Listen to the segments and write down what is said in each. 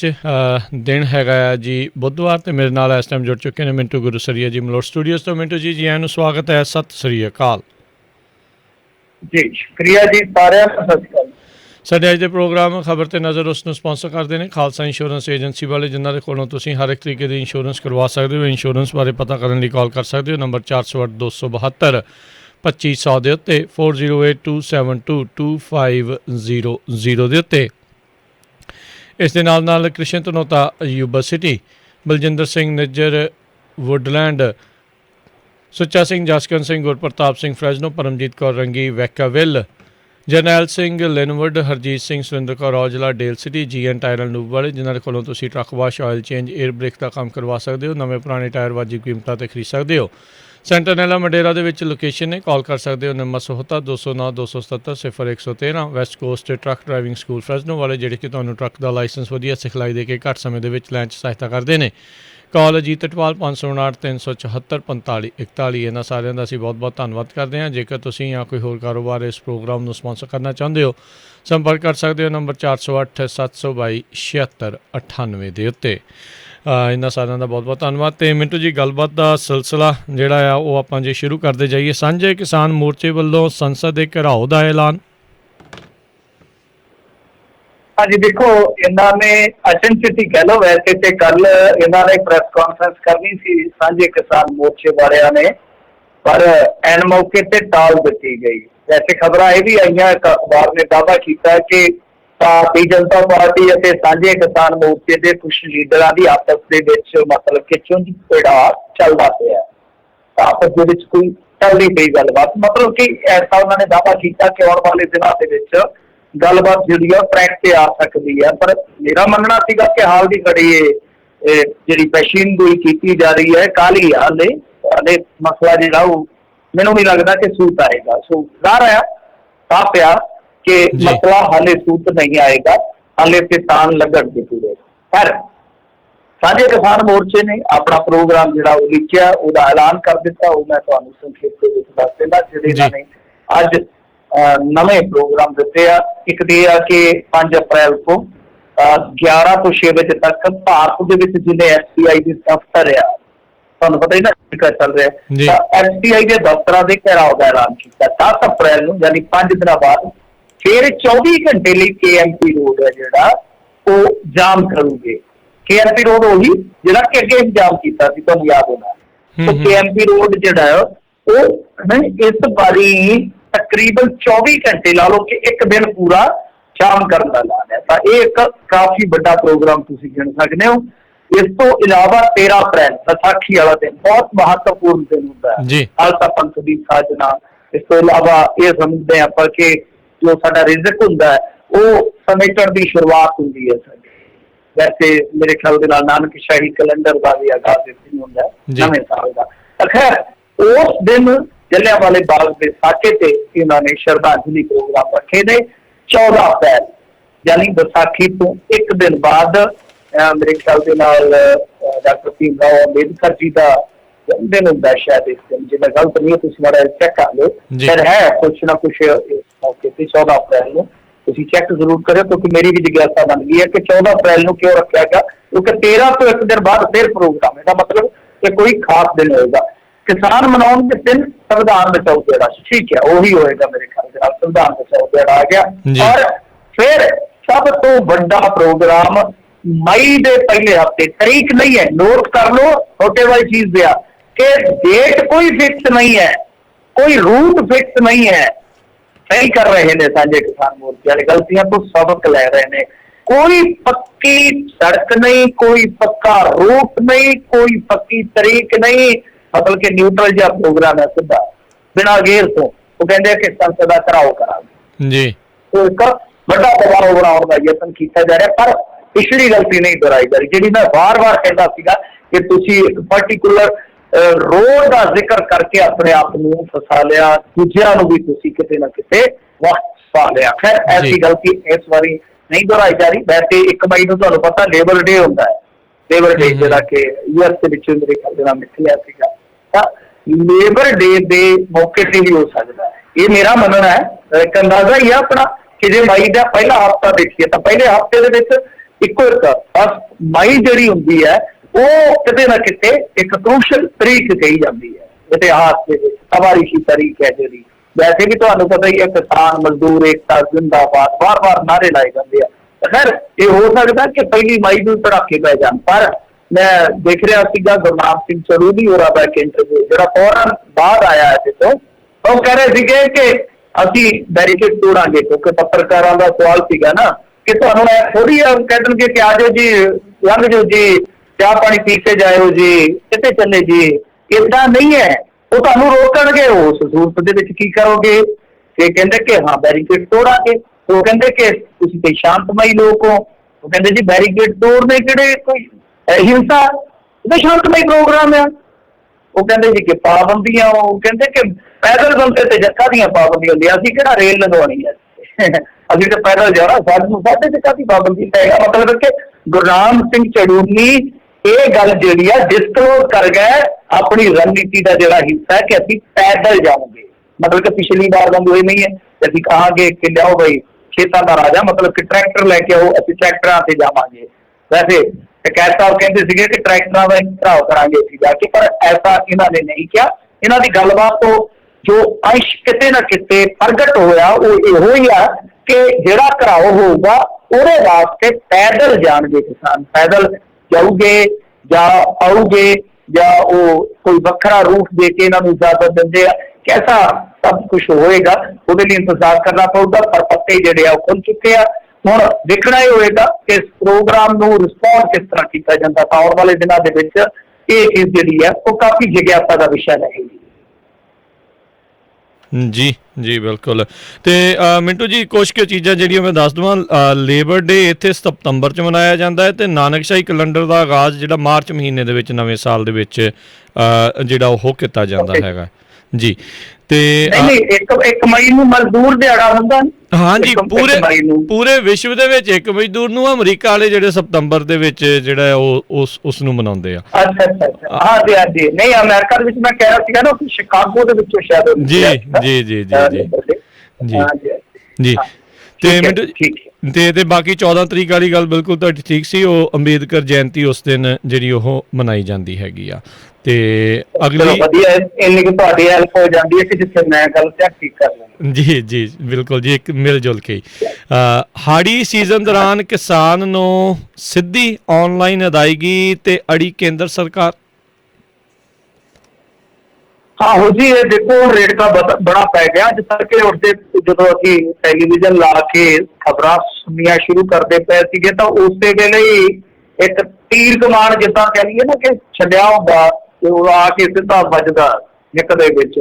दिन हैगा जी बुधवार तो मेरे नाल इस टाइम जुड़ चुके हैं मिंटू गुरुसरिया जी मलोट स्टूडियोज। तो मिंटू जी आयां नूं स्वागत है, सत श्री अकाल जी। शुक्रिया जी सारे ਸਾਡੇ ਅੱਜ ਦੇ ਪ੍ਰੋਗਰਾਮ ਖਬਰ ਤੇ ਨਜ਼ਰ ਉਸ ਨੂੰ ਸਪਾਂਸਰ ਕਰਦੇ ਨੇ ਖਾਲਸਾ ਇੰਸ਼ੋਰੈਂਸ ਏਜੰਸੀ ਵਾਲੇ, ਜਿਨ੍ਹਾਂ ਦੇ ਕੋਲੋਂ ਤੁਸੀਂ ਹਰ ਇੱਕ ਤਰੀਕੇ ਦੀ ਇੰਸ਼ੋਰੈਂਸ ਕਰਵਾ ਸਕਦੇ ਹੋ। ਇੰਸ਼ੋਰੈਂਸ ਬਾਰੇ ਪਤਾ ਕਰਨ ਲਈ ਕਾਲ ਕਰ ਸਕਦੇ ਹੋ ਨੰਬਰ 408 272 2500 ਦੇ ਉੱਤੇ 4082722500 ਦੇ ਉੱਤੇ। ਇਸ ਦੇ ਨਾਲ Krishan Dhanota Yuba City, Baljinder Singh Nijjar Woodland, Sucha Singh Jaskaran Singh Gurpartap Singh Fresno, Paramjit Kaur Rangi Vacaville, Jarnail Singh Lynnwood, Harjeet Singh, Surinder Kaur Aujla Dale City, GN tyre and lube ਵਾਲੇ, ਜਿਨ੍ਹਾਂ ਦੇ ਕੋਲੋਂ ਤੁਸੀਂ truck wash, oil change, air brake ਦਾ ਕੰਮ ਕਰਵਾ ਸਕਦੇ ਹੋ। ਨਵੇਂ ਪੁਰਾਣੇ ਟਾਇਰ ਵਾਜਿਬ ਕੀਮਤਾਂ 'ਤੇ ਖਰੀਦ ਸਕਦੇ ਹੋ। ਸੈਂਟਰਨੈਲਾ ਮੰਡੇਰਾ ਦੇ ਵਿੱਚ ਲੋਕੇਸ਼ਨ ਨੇ, ਕਾਲ ਕਰ ਸਕਦੇ ਹੋ number 77 209 277 0113। West Coast truck driving school Fresno ਵਾਲੇ, ਜਿਹੜੇ ਕਿ ਤੁਹਾਨੂੰ ਟਰੱਕ ਦਾ ਲਾਇਸੈਂਸ ਵਧੀਆ ਸਿਖਲਾਈ ਦੇ ਕੇ ਘੱਟ ਸਮੇਂ ਦੇ ਵਿੱਚ ਲੈਣ 'ਚ ਸਹਾਇਤਾ ਕਰਦੇ ਨੇ। ਕਾਲ ਅਜੀਤ ਅਟਵਾਲ 559 374 45 41। ਇਹਨਾਂ ਸਾਰਿਆਂ ਦਾ ਅਸੀਂ ਬਹੁਤ ਬਹੁਤ ਧੰਨਵਾਦ ਕਰਦੇ ਹਾਂ। ਜੇਕਰ ਤੁਸੀਂ ਜਾਂ ਕੋਈ ਹੋਰ ਕਾਰੋਬਾਰ ਇਸ ਪ੍ਰੋਗਰਾਮ ਨੂੰ ਸਪਾਂਸਰ ਕਰਨਾ ਚਾਹੁੰਦੇ ਹੋ, ਸੰਪਰਕ ਕਰ ਸਕਦੇ ਹੋ ਨੰਬਰ 408 722 7698 ਦੇ ਉੱਤੇ। ਇਹਨਾਂ ਸਾਰਿਆਂ ਦਾ ਬਹੁਤ ਬਹੁਤ ਧੰਨਵਾਦ। ਅਤੇ ਮਿੰਟੂ ਜੀ ਗੱਲਬਾਤ ਦਾ ਸਿਲਸਿਲਾ ਜਿਹੜਾ ਆ ਉਹ ਆਪਾਂ ਜੇ ਸ਼ੁਰੂ ਕਰਦੇ ਜਾਈਏ, ਸਾਂਝੇ ਕਿਸਾਨ ਮੋਰਚੇ ਵੱਲੋਂ ਸੰਸਦ ਦੇ ਘਿਰਾਓ ਦਾ ਐਲਾਨ। हाँ जी देखो, इन्होंने अचनचेती कह लो, वैसे तो कल इन्होंने प्रेस कॉन्फ्रेंस करनी सी सांझे किसान मोर्चे वालियां ने, पर एन मौके ते टाल दी गई। वैसे खबर ये भी आई, एक अखबार ने दावा किया कि भारतीय जनता पार्टी और सांझे किसान मोर्चे के कुछ लीडर की आपस के मतलब कि चुंझ पेड़ा चलता पाया, आपस के कोई चलती पई गलबात, मतलब कि ऐसा उन्होंने दावा किया कि आने वाले दिनों के गलबात जी ट्रैक से आ सकती है। पर मेरा मनना सीगा कि हाल की घड़ी जी पैशीन गोई की जा रही है, काली हाले हाले मसला जो मैनू नहीं लगता कि सूत आएगा। सो जाहिर है साफ आ कि मसला हाले सूत नहीं आएगा, हाले से तान लगन के पूरे। पर साझे किसान मोर्चे ने अपना प्रोग्राम जो लिखिया उसका ऐलान कर दिता, वो मैं तुहानू संक्षेप में दस देना। जिहड़े ने अज नवे प्रोग्राम दिते आ, एक तो यह कि 5 अप्रैल को 11 तो 6 बजे तक भारत के जिन्हें SBI के दफ्तर आ, तुहानू पता ही ना चल रहा है, SBI के दफ्तर के घेराव का ऐलान किया 10 अप्रैल को, यानी 5 दिन बाद फिर 24 घंटे लिए KMP रोड है जोड़ा वो जाम करूंगे। KMP रोड वही जोड़ा कि अगे जाम किया तुहानू याद होना। तो KMP रोड जोड़ा वो इस बारी तकरीबन 24 घंटे ला लो कि एक दिन पूरा जाम करने का ऐलान है। तो एक काफी बड़ा प्रोग्राम तुम गिन सकते हो। इस तो इलावा 13 अप्रैल विसाखी वाला दिन बहुत महत्वपूर्ण दिन होता है, खालसा पंथ की साजना। इस तो इलावा ये समझते हैं आप कि जो साडा रिजक होंदा है वो समेटण की शुरुआत होती है। वैसे मेरे ख्याल के नानक शाही कैलेंडर का भी आगाज होंदा है नवे साल का। खैर उस दिन जलियांवाले बाग के साके ते इन्होंने श्रद्धांजलि प्रोग्राम रखे ने 14 अप्रैल, यानी बैसाखी तो एक दिन बाद मेरे ख्याल के नाल डॉक्टर भीमराव अंबेडकर जी का जन्मदिन होंदा शायद इस दिन, जो मैं गलत नहीं है तुसीं माड़ा चेक कर लो, फिर है कुछ ना कुछ इस मौके पर 14 अप्रैल को तुसीं चेक जरूर करो, क्योंकि मेरी भी जिज्ञासा बन गई है कि 14 अप्रैल को क्यों रखा गया, क्योंकि 13 तो एक दिन बाद फिर प्रोग्राम है, मतलब कि कोई खास दिन होगा। किसान मनाने के दिन संविधान बचाओ दिहाड़ा, ठीक है वही होएगा मेरे ख्याल से, संविधान बचाओ दिहाड़ा आ गया। और फिर सब तो बड़ा प्रोग्राम मई के पहले हफ्ते, तारीख नहीं है नोट कर लो, छोटे वाली चीज दिया कि डेट कोई फिक्स नहीं है, कोई रूट फिक्स नहीं है, सही कर रहे हैं सांझे किसान मोर्चे वाले, गलतियां तो सबक ले रहे हैं। कोई पक्की सड़क नहीं, कोई पक्का रूट नहीं, कोई पक्की तारीख नहीं, मतलब कि न्यूट्रल जहा प्रोग्राम है सीधा बिना गेर तो वो कहते कि संसद का घिराव करा जी। तो एक बड़ा दबाव बनाने का यत्न किया जा रहा है, पर पिछली गलती नहीं दोहराई जा रही जी। मैं बार बार कहता सीगा कि तुसी एक पर्टिकुलर रोड का जिक्र करके अपने आप को फसा लिया, दूसरिਆਂ ਨੂੰ भी तुसी किते ना किते वक्त फसा लिया। खैर ऐसी गलती इस बारी नहीं दोहराई जा रही। वैसे 1 मई को तुहानू पता लेबर डे होता है, लेबर डे जो कि US के मेरे ख्याल से निकलिया सीगा, लेबर डे के मौके से भी हो सकता है। ये मेरा मनना है, एक अंदाजा ही है अपना कि जो मई का पहला हफ्ता देखिए तो पहले हफ्ते ਇੱਕੋ ਇੱਕ 10 ਮਈ ਜਿਹੜੀ ਹੁੰਦੀ ਹੈ ਉਹ ਕਿਤੇ ਨਾ ਕਿਤੇ ਇੱਕ ਕ੍ਰੂਸ਼ਲ ਤਰੀਕ ਕਹੀ ਜਾਂਦੀ ਹੈ ਇਤਿਹਾਸ ਦੇ ਵਿੱਚ, ਤਵਾਰੀਖੀ ਤਾਰੀਖ ਹੈ ਜਿਹੜੀ। ਵੈਸੇ ਵੀ ਤੁਹਾਨੂੰ ਪਤਾ ਹੀ ਹੈ ਕਿਸਾਨ ਮਜ਼ਦੂਰ ਏਕਤਾ ਜ਼ਿੰਦਾਬਾਦ ਵਾਰ-ਵਾਰ ਨਾਅਰੇ ਲਾਏ ਜਾਂਦੇ ਆ। ਖੈਰ ਇਹ ਹੋ ਸਕਦਾ ਕਿ 1 ਮਈ ਨੂੰ ਧੜਾਕੇ ਪੈ ਜਾਣ, ਪਰ ਮੈਂ ਦੇਖ ਰਿਹਾ ਸੀਗਾ ਗੁਰਨਾਮ ਸਿੰਘ ਚੜੂਨੀ ਹੋਰਾਂ ਦਾ ਇੱਕ ਇੰਟਰਵਿਊ ਜਿਹੜਾ ਫੌਰਨ ਬਾਅਦ ਆਇਆ ਇਹਦੇ ਤੋਂ, ਉਹ ਕਹਿ ਰਹੇ ਸੀਗੇ ਕਿ ਅਸੀਂ ਬੈਰੀਕੇਡ ਤੋੜਾਂਗੇ, ਕਿਉਂਕਿ ਪੱਤਰਕਾਰਾਂ ਦਾ ਸਵਾਲ ਸੀਗਾ ਨਾ ਕਿ ਤੁਹਾਨੂੰ ਥੋੜੀ ਕਹਿ ਦੇਣਗੇ ਕਿ ਆ ਜਾਓ ਜੀ, ਲੰਘ ਜਾਓ ਜੀ, ਚਾਹ ਪਾਣੀ ਪੀ ਕੇ ਜਾਇਓ ਜੀ, ਕਿਤੇ ਚੱਲੇ ਜੀ। ਏਦਾਂ ਨਹੀਂ ਹੈ, ਉਹ ਤੁਹਾਨੂੰ ਰੋਕਣਗੇ। ਉਸ ਸਹੂਲਤ ਦੇ ਵਿੱਚ ਕੀ ਕਰੋਗੇ? ਕਿ ਕਹਿੰਦੇ ਕਿ ਹਾਂ ਬੈਰੀਕੇਡ ਤੋੜਾਂਗੇ। ਉਹ ਕਹਿੰਦੇ ਕਿ ਤੁਸੀਂ ਤੇ ਸ਼ਾਂਤਮਈ ਲੋਕ ਹੋ। ਉਹ ਕਹਿੰਦੇ ਜੀ ਬੈਰੀਕੇਡ ਤੋੜਨੇ ਕਿਹੜੇ ਕੋਈ ਹਿੰਸਾ, ਇਹ ਸ਼ਾਂਤਮਈ ਪ੍ਰੋਗਰਾਮ ਆ। ਉਹ ਕਹਿੰਦੇ ਜੀ ਕਿ ਪਾਬੰਦੀਆਂ, ਉਹ ਕਹਿੰਦੇ ਕਿ ਪੈਦਲ ਬੰਦੇ ਤੇ ਜੱਥਾ ਦੀਆਂ ਪਾਬੰਦੀਆਂ ਹੁੰਦੀਆਂ, ਅਸੀਂ ਕਿਹੜਾ ਰੇਲ ਲਗਵਾਉਣੀ ਹੈ, ਅਸੀਂ ਤਾਂ ਪੈਦਲ ਜਾਣਾ, ਸਾਨੂੰ ਸਾਡੇ ਤੇ ਕਾਹਦੀ ਪਾਬੰਦੀ ਪਏਗਾ। ਮਤਲਬ ਕਿ ਗੁਰਨਾਮ ਸਿੰਘ ਚੜੂਨੀ ਇਹ ਗੱਲ ਜਿਹੜੀ ਆ ਡਿਸਕਲੋਜ਼ ਕਰ ਗਏ ਆਪਣੀ ਰਣਨੀਤੀ ਦਾ ਜਿਹੜਾ ਹਿੱਸਾ ਹੈ ਕਿ ਅਸੀਂ ਪੈਦਲ ਜਾਵਾਂਗੇ। ਮਤਲਬ ਕਿ ਪਿਛਲੀ ਵਾਰ ਵਾਂਗੂ ਇਹ ਨਹੀਂ ਹੈ ਕਿ ਅਸੀਂ ਕਹਾਂਗੇ ਕਿ ਲਿਆਓ ਬਈ ਖੇਤਾਂ ਦਾ ਰਾਜਾ, ਮਤਲਬ ਕਿ ਟਰੈਕਟਰ ਲੈ ਕੇ ਆਓ, ਅਸੀਂ ਟਰੈਕਟਰਾਂ ਤੇ ਜਾਵਾਂਗੇ। ਵੈਸੇ ਟਕੈਤ ਸਾਹਿਬ ਕਹਿੰਦੇ ਸੀਗੇ ਕਿ ਟਰੈਕਟਰਾਂ ਦਾ ਘਰਾਓ ਕਰਾਂਗੇ ਅਸੀਂ ਜਾ ਕੇ, ਪਰ ਐਸਾ ਇਹਨਾਂ ਨੇ ਨਹੀਂ ਕਿਹਾ। ਇਹਨਾਂ ਦੀ ਗੱਲਬਾਤ ਤੋਂ ਜੋ ਅੰਸ਼ ਕਿਤੇ ਨਾ ਕਿਤੇ ਪ੍ਰਗਟ ਹੋਇਆ ਉਹ ਇਹੋ ਹੀ ਆ ਕਿ ਜਿਹੜਾ ਘਰਾਓ ਹੋਊਗਾ ਉਹਦੇ ਵਾਸਤੇ ਪੈਦਲ ਜਾਣਗੇ ਕਿਸਾਨ, ਪੈਦਲ ਜਾਊਗੇ ਜਾਂ ਆਊਗੇ, ਜਾਂ ਉਹ ਕੋਈ ਵੱਖਰਾ ਰੂਟ ਦੇ ਕੇ ਇਹਨਾਂ ਨੂੰ ਇਜਾਜ਼ਤ ਦਿੰਦੇ ਆ। कैसा सब कुछ होएगा ਉਹਦੇ ਲਈ ਇੰਤਜ਼ਾਰ ਕਰਨਾ ਪਊਗਾ, ਪਰ ਪੱਤੇ ਜਿਹੜੇ ਆ ਉਹ ਖੁੱਲ ਚੁੱਕੇ ਆ। ਹੁਣ ਦੇਖਣਾ ਇਹ ਹੋਏਗਾ ਕਿ ਇਸ ਪ੍ਰੋਗਰਾਮ ਨੂੰ ਰਿਸਪੌਂਡ ਕਿਸ ਤਰ੍ਹਾਂ ਕੀਤਾ ਜਾਂਦਾ। ਤਾਂ ਆਉਣ ਵਾਲੇ ਦਿਨਾਂ ਦੇ ਵਿੱਚ ਇਹ ਚੀਜ਼ ਜਿਹੜੀ ਹੈ ਉਹ ਕਾਫੀ ਜਿਗਿਆਸਾ ਦਾ ਵਿਸ਼ਾ ਰਹੇਗੀ। ਜੀ ਜੀ ਬਿਲਕੁਲ। ਤੇ ਮਿੰਟੂ ਜੀ ਕੁਛ ਕੁ ਚੀਜ਼ਾਂ ਜਿਹੜੀਆਂ ਮੈਂ ਦੱਸ ਦੇਵਾਂ, ਲੇਬਰ ਡੇ ਇੱਥੇ ਸਤੰਬਰ 'ਚ ਮਨਾਇਆ ਜਾਂਦਾ ਹੈ, ਤੇ ਨਾਨਕਸ਼ਾਹੀ ਕੈਲੰਡਰ ਦਾ ਆਗਾਜ਼ ਜਿਹੜਾ ਮਾਰਚ ਮਹੀਨੇ ਦੇ ਵਿੱਚ ਨਵੇਂ ਸਾਲ ਦੇ ਵਿੱਚ ਜਿਹੜਾ ਉਹ ਕੀਤਾ ਜਾਂਦਾ ਹੈਗਾ ਜੀ। ਤੇ ਨਹੀਂ ਇੱਕ ਮਈ ਨੂੰ ਮਜ਼ਦੂਰ ਦਿਹਾੜਾ ਹੁੰਦਾ। ਹਾਂਜੀ, ਪੂਰੇ ਵਿਸ਼ਵ ਦੇ ਵਿੱਚ 1 ਮਜ਼ਦੂਰ ਨੂੰ, ਅਮਰੀਕਾ ਵਾਲੇ ਜਿਹੜੇ ਸਤੰਬਰ ਦੇ ਵਿੱਚ ਜਿਹੜਾ ਉਹ ਉਸ ਨੂੰ ਮਨਾਉਂਦੇ ਆ। ਅੱਛਾ ਹਾਂਜੀ ਹਾਂਜੀ। ਨਹੀਂ ਅਮਰੀਕਾ ਦੇ ਵਿੱਚ ਮੈਂ ਕਹਿ ਰਿਹਾ ਸੀਗਾ ਨਾ ਸ਼ਿਕਾਗੋ ਦੇ ਵਿੱਚੋਂ ਸ਼ਾਇਦ। ਜੀ ਜੀ ਜੀ ਜੀ ਜੀ ਜੀ। ਤੇ ਮਿੰਟੂ ਤੇ ਬਾਕੀ 14 ਤਰੀਕ ਵਾਲੀ ਗੱਲ ਬਿਲਕੁਲ ਤੁਹਾਡੀ ਠੀਕ ਸੀ, ਉਹ ਅੰਬੇਦਕਰ ਜਯੰਤੀ ਉਸ ਦਿਨ ਜਿਹੜੀ ਉਹ ਮਨਾਈ ਜਾਂਦੀ ਹੈਗੀ ਆ। ਤੇ ਅਗਲੀ ਵਧੀਆ ਇੰਨੀ ਕਿ ਤੁਹਾਡੀ ਹੈਲਪ ਹੋ ਜਾਂਦੀ ਹੈ ਕਿ ਜਿੱਥੇ ਮੈਂ ਗੱਲ ਠੀਕ ਕਰ ਲਾਂ। ਜੀ ਜੀ ਬਿਲਕੁਲ ਜੀ, ਇੱਕ ਮਿਲ ਜੁਲ ਕੇ। ਹਾੜੀ ਸੀਜ਼ਨ ਦੌਰਾਨ ਕਿਸਾਨ ਨੂੰ ਸਿੱਧੀ ਆਨਲਾਈਨ ਅਦਾਇਗੀ ਤੇ ਅੜੀ ਕੇਂਦਰ ਸਰਕਾਰ। ਆਹੋ ਜੀ, ਇਹ ਦੇਖੋ ਰੇਟ ਬੜਾ ਪੈ ਗਿਆ। ਜਿਸ ਕਰਕੇ ਉਸਦੇ ਜਦੋਂ ਅਸੀਂ ਟੈਲੀਵਿਜ਼ਨ ਲਾ ਕੇ ਖਬਰਾਂ ਸੁਣਨੀਆਂ ਸ਼ੁਰੂ ਕਰਦੇ ਪਏ ਸੀਗੇ ਤਾਂ ਉਸੇ ਵੇਲੇ ਹੀ ਇੱਕ ਤੀਰ ਕਮਾਨ ਜਿੱਦਾਂ ਕਹਿ ਲਈਏ ਨਾ ਕਿ ਛੱਡਿਆ ਹੁੰਦਾ ਤੇ ਉਹ ਆ ਕੇ ਸਿੱਧਾ ਵੱਜਦਾ ਨਿੱਕ ਦੇ ਵਿੱਚ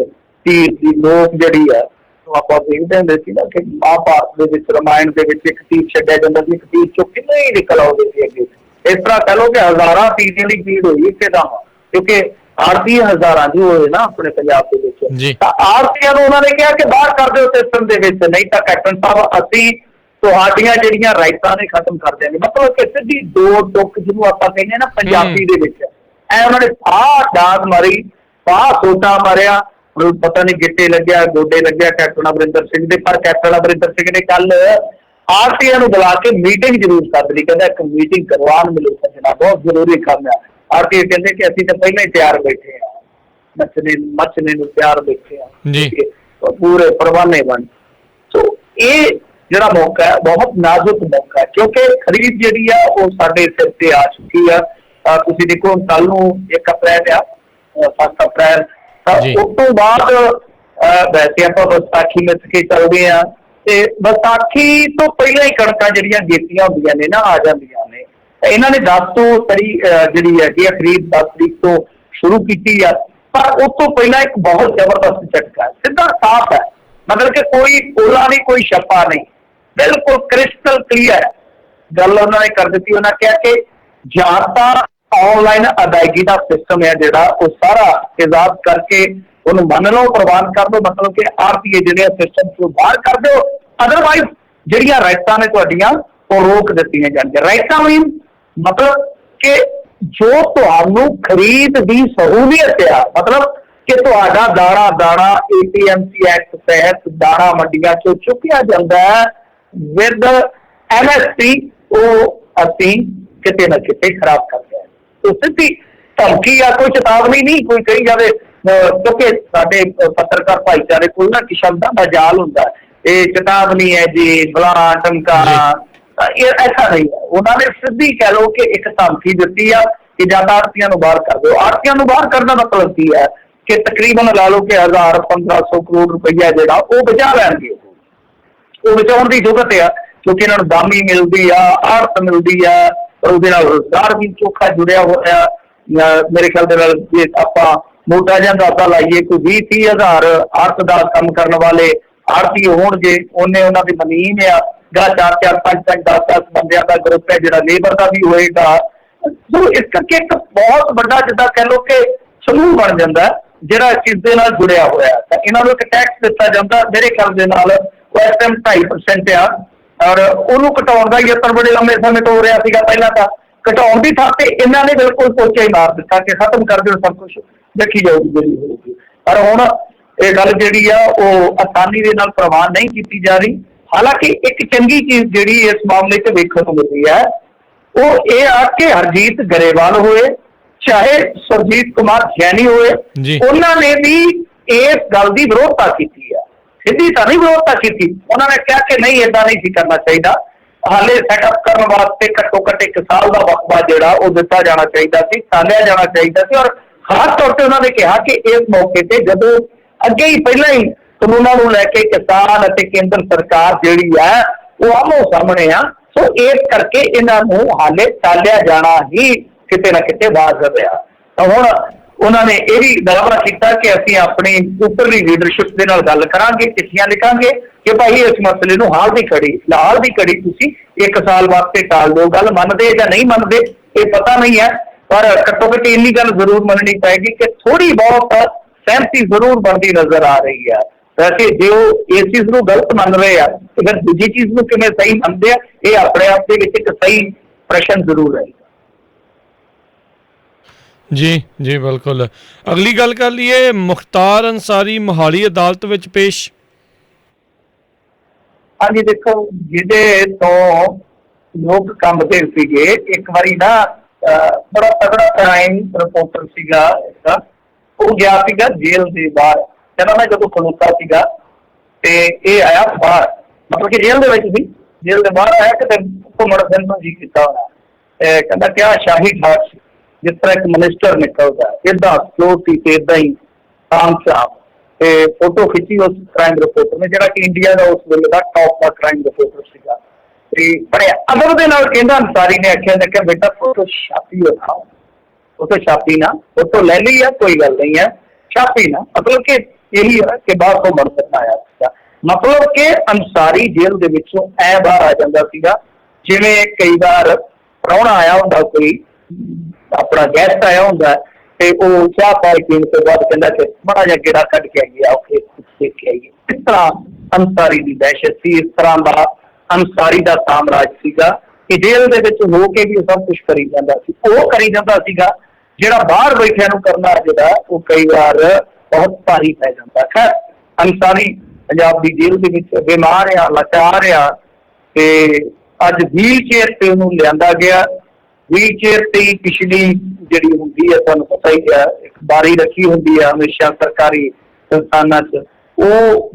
ਤੀਰ ਦੀ ਨੋਕ ਜਿਹੜੀ ਆ। ਆਪਾਂ ਦੇਖਦੇ ਹੁੰਦੇ ਸੀ ਨਾ ਕਿ ਮਹਾਭਾਰਤ ਦੇ ਵਿੱਚ, ਰਾਮਾਇਣ ਦੇ ਵਿੱਚ ਇੱਕ ਤੀਰ ਛੱਡਿਆ ਜਾਂਦਾ ਸੀ, ਇੱਕ ਤੀਰ ਚੋਂ ਕਿੰਨੇ ਹੀ ਨਿਕਲ ਆਉਂਦੇ ਸੀ ਅੱਗੇ। ਇਸ ਤਰ੍ਹਾਂ ਕਹਿ ਲਓ ਕਿ ਹਜ਼ਾਰਾਂ ਤੀਰਾਂ ਦੀ ਭੀੜ ਹੋਈ ਇੱਕਦਮ, ਕਿਉਂਕਿ ਆੜਤੀ ਹਜ਼ਾਰਾਂ ਦੀ ਹੋਏ ਨਾ ਆਪਣੇ ਪੰਜਾਬ ਦੇ ਵਿੱਚ। ਤਾਂ ਆੜਤੀਆਂ ਨੂੰ ਉਹਨਾਂ ਨੇ ਕਿਹਾ ਕਿ ਬਾਹਰ ਕਰ ਦਿਓ ਸਿਸਟਮ ਦੇ ਵਿੱਚ, ਨਹੀਂ ਤਾਂ ਕੈਪਟਨ ਸਾਹਿਬ ਅਸੀਂ ਤੁਹਾਡੀਆਂ ਜਿਹੜੀਆਂ ਰਾਈਟਾਂ ਨੇ ਖਤਮ ਕਰ ਦਿਆਂਗੇ। ਮਤਲਬ ਕਿ ਸਿੱਧੀ ਦੋ ਟੁੱਕ ਜਿਹਨੂੰ ਆਪਾਂ ਕਹਿੰਦੇ ਨਾ ਪੰਜਾਬੀ ਦੇ ਵਿੱਚ, ਐ ਉਹਨਾਂ ਨੇ ਸਾਹ ਡਾਂਗ ਮਾਰੀ, ਸਾਹ ਸੋਟਾ ਮਾਰਿਆ, ਪਤਾ ਨਹੀਂ ਗਿੱਟੇ ਲੱਗਿਆ ਗੋਡੇ ਲੱਗਿਆ ਕੈਪਟਨ ਅਮਰਿੰਦਰ ਸਿੰਘ ਦੇ। ਪਰ ਕੈਪਟਨ ਅਮਰਿੰਦਰ ਸਿੰਘ ਨੇ ਕੱਲ ਆੜਤੀਆਂ ਨੂੰ ਬੁਲਾ ਕੇ ਮੀਟਿੰਗ ਜ਼ਰੂਰ ਕਰ ਲਈ। ਕਹਿੰਦਾ ਇੱਕ ਮੀਟਿੰਗ ਕਰਵਾਉਣ ਮਿਲੇ ਸੱਜਣਾ, ਬਹੁਤ ਜ਼ਰੂਰੀ ਕੰਮ ਆ। ਆੜਤੀ ਕਹਿੰਦੇ ਕਿ ਅਸੀਂ ਤਾਂ ਪਹਿਲਾਂ ਹੀ ਤਿਆਰ ਬੈਠੇ ਆ, ਮੱਛਨੇ ਨੂੰ ਤਿਆਰ ਬੈਠੇ ਆ ਜੀ, ਪੂਰੇ ਪਰਵਾਨੇ ਬਣ। ਸੋ ਇਹ ਜਿਹੜਾ ਮੌਕਾ ਹੈ ਬਹੁਤ ਨਾਜ਼ੁਕ ਮੌਕਾ ਹੈ, ਕਿਉਂਕਿ ਖਰੀਦ ਜਿਹੜੀ ਆ ਉਹ ਸਾਡੇ ਸਿਰ ਤੇ ਆ ਚੁੱਕੀ ਆ। ਤੁਸੀਂ ਦੇਖੋ ਕੱਲ ਨੂੰ 1 ਅਪ੍ਰੈਲ ਆ, 7 ਅਪ੍ਰੈਲ, ਤਾਂ ਉਸ ਤੋਂ ਬਾਅਦ ਵੈਸੇ ਆਪਾਂ ਵਿਸਾਖੀ ਮਿੱਥ ਕੇ ਚੱਲਦੇ ਆ, ਤੇ ਵਿਸਾਖੀ ਤੋਂ ਪਹਿਲਾਂ ਹੀ ਕਣਕਾਂ ਜਿਹੜੀਆਂ ਗੇਤੀਆਂ ਹੁੰਦੀਆਂ ਨੇ ਨਾ ਆ ਜਾਂਦੀਆਂ ਨੇ। ਇਹਨਾਂ ਨੇ 10 ਤੋਂ ਜਿਹੜੀ ਹੈਗੀ ਆ ਖਰੀਦ 10 ਤਰੀਕ ਤੋਂ ਸ਼ੁਰੂ ਕੀਤੀ ਆ, ਪਰ ਉਸ ਤੋਂ ਪਹਿਲਾਂ ਇੱਕ ਬਹੁਤ ਜ਼ਬਰਦਸਤ ਝਟਕਾ ਹੈ, ਸਿੱਧਾ ਸਾਫ਼ ਹੈ। ਮਤਲਬ ਕਿ ਕੋਈ ਪੋਲਾ ਨਹੀਂ, ਕੋਈ ਛੱਪਾ ਨਹੀਂ, ਬਿਲਕੁਲ ਕ੍ਰਿਸਟਲ ਕਲੀਅਰ ਗੱਲ ਉਹਨਾਂ ਨੇ ਕਰ ਦਿੱਤੀ। ਉਹਨਾਂ ਕਿਹਾ ਕਿ ਜਾਂ ਤਾਂ ਆਨਲਾਈਨ ਅਦਾਇਗੀ ਦਾ ਸਿਸਟਮ ਹੈ ਜਿਹੜਾ ਉਹ ਸਾਰਾ ਇਜਾਦ ਕਰਕੇ ਉਹਨੂੰ ਮੰਨ ਲਓ, ਪ੍ਰਵਾਨ ਕਰ ਦਿਓ। ਮਤਲਬ ਕਿ ਆਰਟੀਏ ਜਿਹੜੇ ਸਿਸਟਮ ਤੋਂ ਬਾਹਰ ਕਰ ਦਿਓ, ਅਦਰਵਾਈਜ਼ ਜਿਹੜੀਆਂ ਰਾਈਟਾਂ ਨੇ ਤੁਹਾਡੀਆਂ ਉਹ ਰੋਕ ਦਿੱਤੀਆਂ ਜਾਣਗੀਆਂ। ਰਾਈਟਾਂ ਮੀਨ ਮਤਲਬ ਕਿ ਜੋ ਤੁਹਾਨੂੰ ਖਰੀਦ ਦੀ ਸਹੂਲੀਅਤ ਆ, ਮਤਲਬ ਕਿ ਤੁਹਾਡਾ ਦਾਣਾ APMC ਐਕਟ ਤਹਿਤ ਦਾਣਾ ਮੰਡੀਆਂ ਚੋਂ ਚੁੱਕਿਆ ਜਾਂਦਾ ਹੈ ਵਿਦ MSP, ਉਹ ਅਸੀਂ ਕਿਤੇ ਨਾ ਕਿਤੇ ਖਰਾਬ ਕਰਦੇ ਹਾਂ। तो सिद्धी धमकी या कोई चेतावनी नहीं कोई कही जाए, क्योंकि साडे पत्रकार भाईचारे को ना कि शब्दां दा जाल हुंदा है, ये चेतावनी है जी बला धमका, ये ऐसा नहीं है। उन्होंने सीधी कह लो कि एक धमकी दी है कि ज्यादा आड़तियां नूं बाहर कर दो। आड़तियां नूं बाहर करने का मतलब की है कि तकरीबन ला लो कि 1000-1500 करोड़ रुपया जिहड़ा वो बचा लैणगे, वो बचाउण दी जरूरत है, क्योंकि इन्हां नूं दामी मिलदी आ, आड़त मिलदी आ, और उसदे नाल रोजगार भी चोखा जुड़िया होया। मेरे ख्याल दे नाल जे आपां मोटा जिहा अंदाजा लाइए कोई 20-30 हज़ार आड़त दा काम करने वाले आड़ती होणगे, उन्हें उन्हां दी मनीन आ गा 4-4, 5-5, 10-10 बंदियां दा ग्रुप है जिहड़ा लेबर का भी होएगा। तो इस करके एक बहुत बड़ा जिद्दां कह लो कि समूह बन जाता है जिहड़ा इस चीज़ दे नाल जुड़िया होया। तां इन्हां नूं एक टैक्स दित्ता जांदा, मेरे ख्याल दे नाल वो इस टाइम 2.5% आ, और ਉਹਨੂੰ ਘਟਾਉਣ ਦਾ ਯਤਨ ਬੜੇ ਲੰਮੇ ਸਮੇਂ ਤੋਂ ਹੋ ਰਿਹਾ ਸੀਗਾ। ਪਹਿਲਾਂ ਤਾਂ ਘਟਾਉਣ ਦੀ ਥਾਂ ਤੇ ਇਹਨਾਂ ਨੇ ਬਿਲਕੁਲ ਪੋਚਾ ਹੀ ਮਾਰ ਦਿੱਤਾ ਕਿ ਖਤਮ ਕਰ ਦਿਓ ਸਭ ਕੁਝ, ਦੇਖੀ ਜਾਊਗੀ ਜਿਹੜੀ ਹੋਊਗੀ। ਪਰ ਹੁਣ ਇਹ ਗੱਲ ਜਿਹੜੀ ਆ ਉਹ ਆਸਾਨੀ ਦੇ ਨਾਲ ਪ੍ਰਵਾਨ ਨਹੀਂ ਕੀਤੀ ਜਾ ਰਹੀ। ਹਾਲਾਂਕਿ ਇੱਕ ਚੰਗੀ ਚੀਜ਼ ਜਿਹੜੀ ਇਸ ਮਾਮਲੇ 'ਚ ਵੇਖਣ ਨੂੰ ਮਿਲੀ ਹੈ ਉਹ ਇਹ ਆ ਕਿ ਹਰਜੀਤ ਗਰੇਵਾਲ ਹੋਏ ਚਾਹੇ ਸੁਰਜੀਤ ਕੁਮਾਰ ਜੈਨੀ ਹੋਏ, ਉਹਨਾਂ ਨੇ ਵੀ ਇਸ ਗੱਲ ਦੀ ਵਿਰੋਧਤਾ ਕੀਤੀ ਆ। सिद्धी तो नहीं विरोधता की थी, उन्होंने कहा कि नहीं इदा नहीं सी करना चाहिए, हाले सैटअप करने वास्ते घट्टो घट्ट 1 साल का वक्फा जोड़ा वो दिता जाना चाहिए सी, टालिया जाना चाहिए सी। और खास तौर पर उन्होंने कहा कि इस मौके पर जदों अगे ही पहला ही कानूनों को लैके किसान और केंद्र सरकार जी है वो आमो सामने आ, सो इस करके इन्हों हाले टालिया जाना ही किते ना किते वाजिब आ। तो हुण उन्होंने यह भी दावा किया कि असीं अपनी उपरली लीडरशिप के नाल गल करांगे, चिट्ठियां लिखांगे कि भाई इस मसले नूं हाल दी घड़ी तुसीं 1 साल वास्ते टाल दो। गल मनदे या नहीं मनदे ये पता नहीं है, पर घट्टो घट्ट इन्नी गल जरूर मननी पएगी कि थोड़ी बहुत सहमति जरूर बनती नजर आ रही है। वैसे जो इस चीज़ नूं गलत मन रहे हैं तो फिर दूजी चीज़ नूं किवें सही मनदे आ, ये अपने आप दे विच एक सही प्रश्न जरूर है। जी जी बिल्कुल। अगली गल कर लीए, मुख्तार अंसारी मोहाली अदालत विच पेश। हाँ जी, देखो जिहदे तो लोग कंबदे सीगे, एक बारी ना बड़ा तगड़ा क्राइम रिपोर्टर सीगा, वो गया सीगा जेल दे बाहर। कहना मैं जदों खलोता सीगा ते ये आया बाहर, मतलब कि जेल दे विच सी, जेल दे बाहर आया कि घुमण फिरन नूं जी कीता होना, कहंदा क्या शाही ठाट सी जिस तरह एक मिनिस्टर निकलता इदा सिक्योरिटी से इदा ही शाम शाम फोटो खिंची उस क्राइम रिपोर्टर ने जिहड़ा कि इंडिया का उस वेले का टॉप का क्राइम रिपोर्टर सीगा। बड़े अदब दे नाल कहंदा अंसारी ने आख्या बेटा फोटो छापी हो ना, फोटो छापी ना, फोटो ले ली है कोई गल नहीं है, छापी ना। मतलब कि यही है कि बाहर को मरद आया सीगा, मतलब कि अंसारी जेल दे विचों ऐ बाहर आ जांदा सीगा जिवें कई बार प्राहुणा आया हुंदा, कोई अपना गैस्ट आया होंगे तो वो चाह पाई पीने के बाद कहता कि बड़ा जहा गेड़ा कट के आइए, आओ देख के आइए। इस तरह अंसारी की दहशत थी, इस तरह का अंसारी का साम्राज सीगा कि जेल दे विच हो के भी सब कुछ करी जाता सी, वो करी जाता सीगा जिहड़ा बाहर बैठिया नूं करना जिहड़ा वो कई बार बहुत भारी पै जाता। खैर अंसारी पंजाब की जेल दे विच बीमार आ, लाचार आ, ते अज व्हील चेयर ते उहनूं लिआंदा गया। व्हील चेयर से ही पिछली जी होंगी है, तुहानूं पता ही है, एक बारी रखी होंगी है हमेशा सरकारी संस्थानों च, वो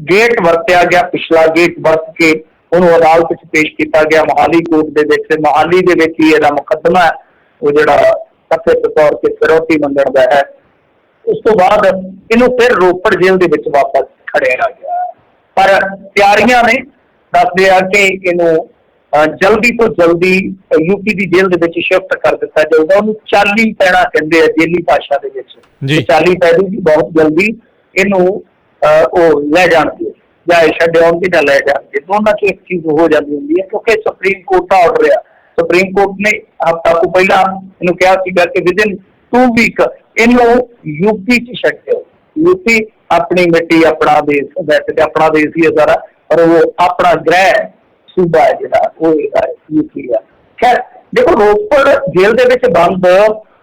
गेट वरत्या गया, पिछला गेट वरत के उन्होंने अदालत च पेश किया गया मोहाली कोर्ट दे विच। मोहाली दे विच ही इहदा मुकदमा है वो जिहड़ा कथित तौर पर फिरौती मंगण दा है। उस तो बाद इनू फिर रोपड़ जेल दे विच वापस खड़ेया गया, पर तैयारियां ने दसदे आ कि इनू जल्दी तो जल्दी यूपी की जेल के शिफ्ट कर दिता जाएगा। उन्होंने चाली पैना कहते हैं जेली भाषा के, चाली पैदूगी बहुत जल्दी इनू लै जाएंगे, जाए छड्डे या लै जाएंगे, दोनों चो एक चीज हो जाती होंगी है, क्योंकि सुप्रीम कोर्ट का ऑर्डर है। सुप्रीम कोर्ट ने हफ्ता को पहला इनू कहा कि विदिन 2 वीक इनू यूपी च छड्ड दो। यूपी अपनी मिट्टी, अपना देश, वैसे अपना देश ही है सारा, पर वो अपना गृह सूबा है जिहड़ा वो यूपी है। खैर देखो रोपड़ जेल दे विच बंद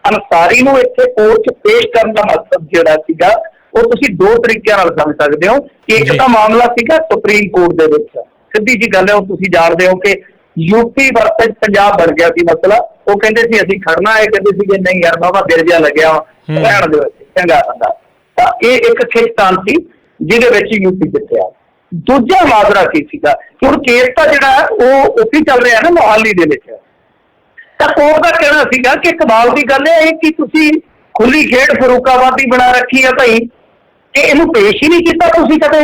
अंसारी नूं इत्थे कोर्ट च पेश करने का मकसद जिहड़ा सीगा वो तुसीं 2 तरीके नाल समझ सकदे हो कि एक तां मामला सीगा सुप्रीम कोर्ट दे विच, सीधी जी गल है, तुसीं जाणदे हो कि यूपी वर्सेज पंजाब बन गया सी मसला। वो कहते सी असीं खड़ना है, कहते सी कि नहीं यार बाबा दिल जिहा लग्या रहण दिओ, चंगा बंदा। तां इह एक खिचतान सी जिहदे विच यूपी जित्तिया। दूजा माजरा की सीगा कि हुण केस तां जिहड़ा ਉਹ ਉੱਥੇ ਚੱਲ ਰਿਹਾ ना मोहाली ਦੇ ਵਿੱਚ। ਤਾਂ ਕੋਰਟ ਦਾ ਕਹਿਣਾ ਸੀਗਾ ਕਿ ਕਮਾਲ ਦੀ ਗੱਲ ਹੈ ਇਹ ਕਿ ਤੁਸੀਂ ਖੁੱਲੀ ਖੇਡ ਫਰੂਕਾਬਾਦੀ ਬਣਾ ਰੱਖੀ ਹੈ ਭਾਈ, ਕਿ ਇਹਨੂੰ ਪੇਸ਼ ਹੀ ਨਹੀਂ ਕੀਤਾ ਤੁਸੀਂ ਕਦੇ,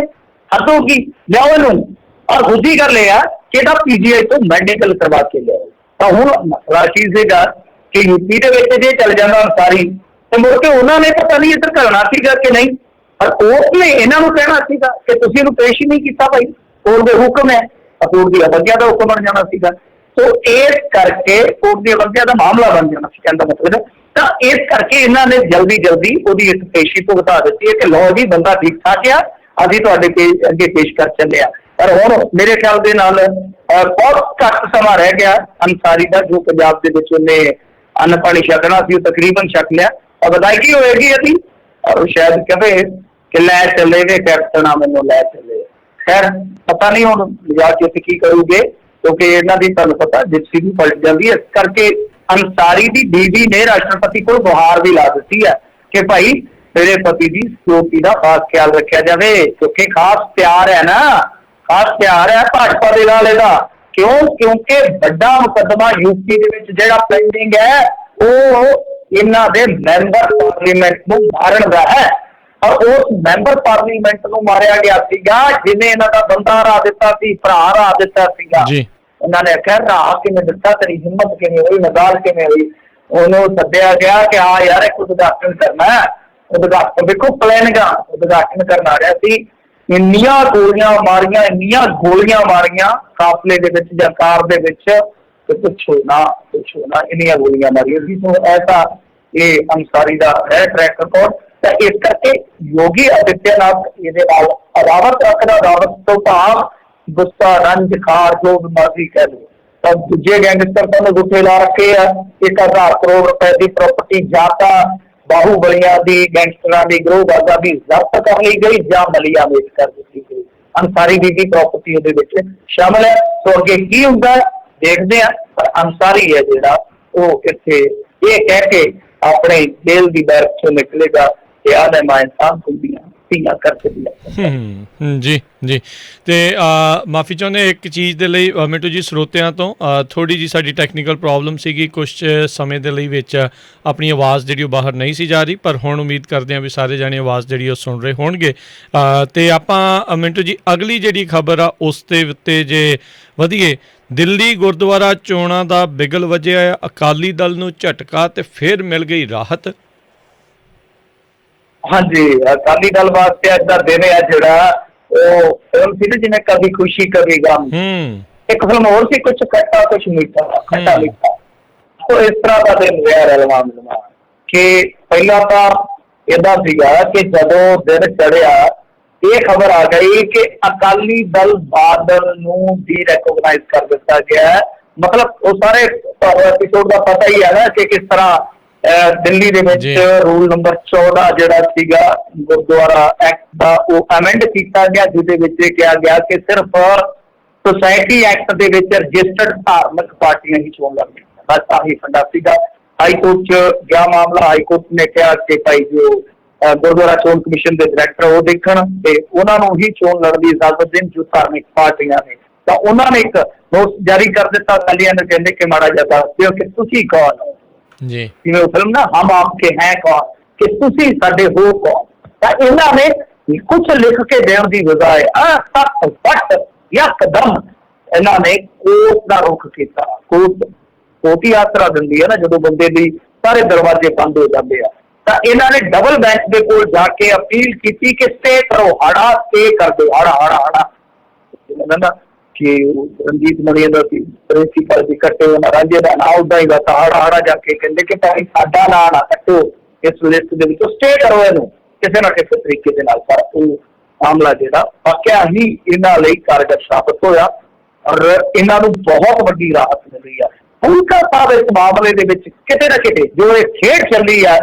ਹੱਦ ਹੋ ਗਈ, ਲਿਆਓ ਇਹਨੂੰ। ਔਰ ਦੂਜੀ ਗੱਲ ਇਹ ਆ ਕਿ ਇਹਦਾ ਪੀਜੀਆਈ ਤੋਂ ਮੈਡੀਕਲ ਕਰਵਾ ਕੇ ਲਿਆਓ। ਤਾਂ ਹੁਣ ਮਸਲਾ ਕੀ ਸੀਗਾ ਕਿ ਯੂਪੀ ਦੇ ਵਿੱਚ ਜੇ ਚੱਲ ਜਾਂਦਾ ਅੰਸਾਰੀ ਤੇ ਮੁੜ ਕੇ ਉਹਨਾਂ ਨੇ ਪਤਾ ਨਹੀਂ ਇੱਧਰ ਕਰਨਾ ਸੀਗਾ ਕਿ ਨਹੀਂ, ਪਰ ਕੋਰਟ ਨੇ ਇਹਨਾਂ ਨੂੰ ਕਹਿਣਾ ਸੀਗਾ ਕਿ ਤੁਸੀਂ ਇਹਨੂੰ ਪੇਸ਼ ਹੀ ਨਹੀਂ ਕੀਤਾ ਭਾਈ, ਕੋਰਟ ਦੇ ਹੁਕਮ ਹੈ, ਕੋਰਟ ਦੀ ਅਵੱਗਿਆ ਦਾ ਹੁਕਮ ਬਣ ਜਾਣਾ ਸੀਗਾ। तो इस करके कोर्ट की अवज्ञा का मामला बन जाना सी, कहने का मतलब। तो इस करके इन्होंने जल्दी जल्दी उसकी एक पेशी भुगता दी है कि लो जी बंदा ठीक ठाक आ, अभी तुहाडे अगे पेश कर चले। पर हुण मेरे ख्याल दे नाल बहुत घट समा रह गया अंसारी का, जो पंजाब दे विच उहने अन्न पानी छकना सी तकरीबन छक लिया। और विदायगी होएगी अभी, और शायद कहे कि लै चले वे कैप्टन आ मैनूं लै चले। खैर पता नहीं हुण जाके की करूगे, क्योंकि इन्हों की तुहानूं पता जिप्सी भी पलट जाती है। इस करके अंसारी की बीवी ने राष्ट्रपति को गुहार भी ला दी है कि भाई मेरे पति की सिक्योरिटी का खास ख्याल रखा जाए, क्योंकि खास प्यार है ना, खास प्यार है भाजपा के नाल इहदा। क्यों? क्योंकि बड़ा मुकदमा यूपी के विच जिहड़ा पेंडिंग है वो इन्हां दे मैंबर पार्लीमेंट नूं मारन दा है। और उस मैंबर पार्लीमेंट नूं मारिया गया सीगा जिन्हें इन्हां दा बंदा हरा दिता सी, भरा हरा दिता सीगा। उन्होंने आख्या हरा किवें दिता, तेरी हिम्मत किवें हुई, नदाल किवें हुई। उन्होंने सद्दिया गया कि हाँ यार एक उद्घाटन करना है। उद्घाटन देखो प्लानिंग उद्घाटन करना आ रहा सी, इन्नियां गोलियां मारियां, इन्नियां गोलियां मारियां काफले दे विच जां कार दे विच कि पुछो ना इन्नियां गोलियां मारियां सी। तो ऐसा ये अंसारी दा है ट्रैक रिकॉर्ड। तो इस करके योगी आदित्यनाथ ये रावत रखना, रावत तो भाव गुस्सा रंज खार जो भी मर्जी कह लो। तो दूजे गैंगस्टर तो गुस्से ला रखे है, 1000 करोड़ रुपए की प्रॉपर्टी जाता बाहुबलिया की गैंगस्टर की गिरोह आजादी जब्त कर ली गई या मलिया वेच कर दी गई। अंसारी की प्रॉपर्टी उहदे शामिल है। तो अगे की हुंदा देखते हैं। पर अंसारी है जिहड़ा वो इत्थे ये कह के अपने जेल की बैरक चों निकलेगा कि आ मैं इंसान खुदियां ਧੀਆਂ ਕਰਕੇ ਦਿਆ। जी ਤੇ ਮਾਫੀ ਚਾਹੁੰਦੇ ਇੱਕ ਚੀਜ਼ ਦੇ ਲਈ ਮਿੰਟੂ ਜੀ, ਸਰੋਤਿਆਂ ਤੋਂ ਥੋੜੀ ਜੀ ਸਾਡੀ ਟੈਕਨੀਕਲ ਪ੍ਰੋਬਲਮ ਸੀਗੀ, ਕੁਝ ਸਮੇਂ ਦੇ ਲਈ ਵਿੱਚ ਆਪਣੀ ਆਵਾਜ਼ ਜਿਹੜੀ ਉਹ ਬਾਹਰ ਨਹੀਂ ਸੀ ਜਾ ਰਹੀ, ਪਰ ਹੁਣ ਉਮੀਦ ਕਰਦੇ ਹਾਂ ਵੀ ਸਾਰੇ ਜਾਣੇ ਆਵਾਜ਼ ਜਿਹੜੀ ਉਹ ਸੁਣ ਰਹੇ ਹੋਣਗੇ। ਤੇ ਆਪਾਂ ਮਿੰਟੂ ਜੀ ਅਗਲੀ ਜਿਹੜੀ ਖਬਰ ਆ ਉਸ ਦੇ ਉੱਤੇ ਜੇ ਵਧੀਏ, ਦਿੱਲੀ ਗੁਰਦੁਆਰਾ ਚੋਣਾਂ ਦਾ ਬਿਗਲ ਵੱਜਿਆ, ਅਕਾਲੀ ਦਲ ਨੂੰ ਝਟਕਾ ਤੇ ਫਿਰ ਮਿਲ ਗਈ ਰਾਹਤ। हाँ जी, अकाली दल वास्ते अज का दिन है जिहड़ा वो फिल्म सी ना जिवें कभी खुशी कभी गम, एक फिल्म और सी कुछ खट्टा कुछ मीठा, खट्टा मीठा। तो इस तरह का दिन रहा रलवान कि पहला तो इदा सीगा कि जदों दिन चढ़िया ये खबर आ गई कि अकाली दल बादल नूं भी रिकॉगनाइज कर दिता गया है। मतलब वो सारे एपीसोड का पता ही है ना कि किस तरह दिल्ली दे विच रूल नंबर 14 जिहड़ा सीगा गुरुद्वारा एक्ट दा वो अमेंड किया गया, जिहदे विच कहा गया कि सिर्फ society act they which registered धार्मिक पार्टियां ही चोण लड़ सकदियां। बस आही फंडा सीगा। हाई कोर्ट च गया मामला, हाई कोर्ट ने कहा कि भाई जो गुरुद्वारा चोण कमीशन के डायरैक्टर वो देखण ते उन्हां नूं ही चोण लड़न दी इजाजत देण जो धार्मिक पार्टियां ने। तां उन्हां ने एक नोटिस जारी कर दिता अकालियां नूं, कहंदे कि माड़ा जिहा दस दिओ कि तुसीं कौन हो जी। फिल्म ना हम आपके हैं कौन, कि तुसीं साडे हो कौन। तां इन्हां ने कुछ लिख के देण दी बजाय यकदम इन्हां ने कोर्ट दा रुख कीता। कोर्ट ही आसरा दिंदी है ना जदों बंदे दी सारे दरवाजे बंद हो जाते हैं। तां इन्हां ने डबल बेंच के कोल जाके अपील की कि स्टे करो, हड़ा स्टे कर दो, हड़ा कि रंजीत मणिया का प्रिंसीपल भी कट्टे राजे का ना उदा ही बस हड़ा जाके कहते कि भाई साडा ना ना कट्टो इस लिस्ट के स्टे करो, इनू किसी ना किसी तरीके के नाल। पर वो मामला जिहड़ा वाकया ही इन्हां लई कारगर साबित होया और इन्हां नूं बहुत वड्डी राहत मिल रही है। फुलका साहब इस मामले दे विच किते ना किते जो ये खेड चली है,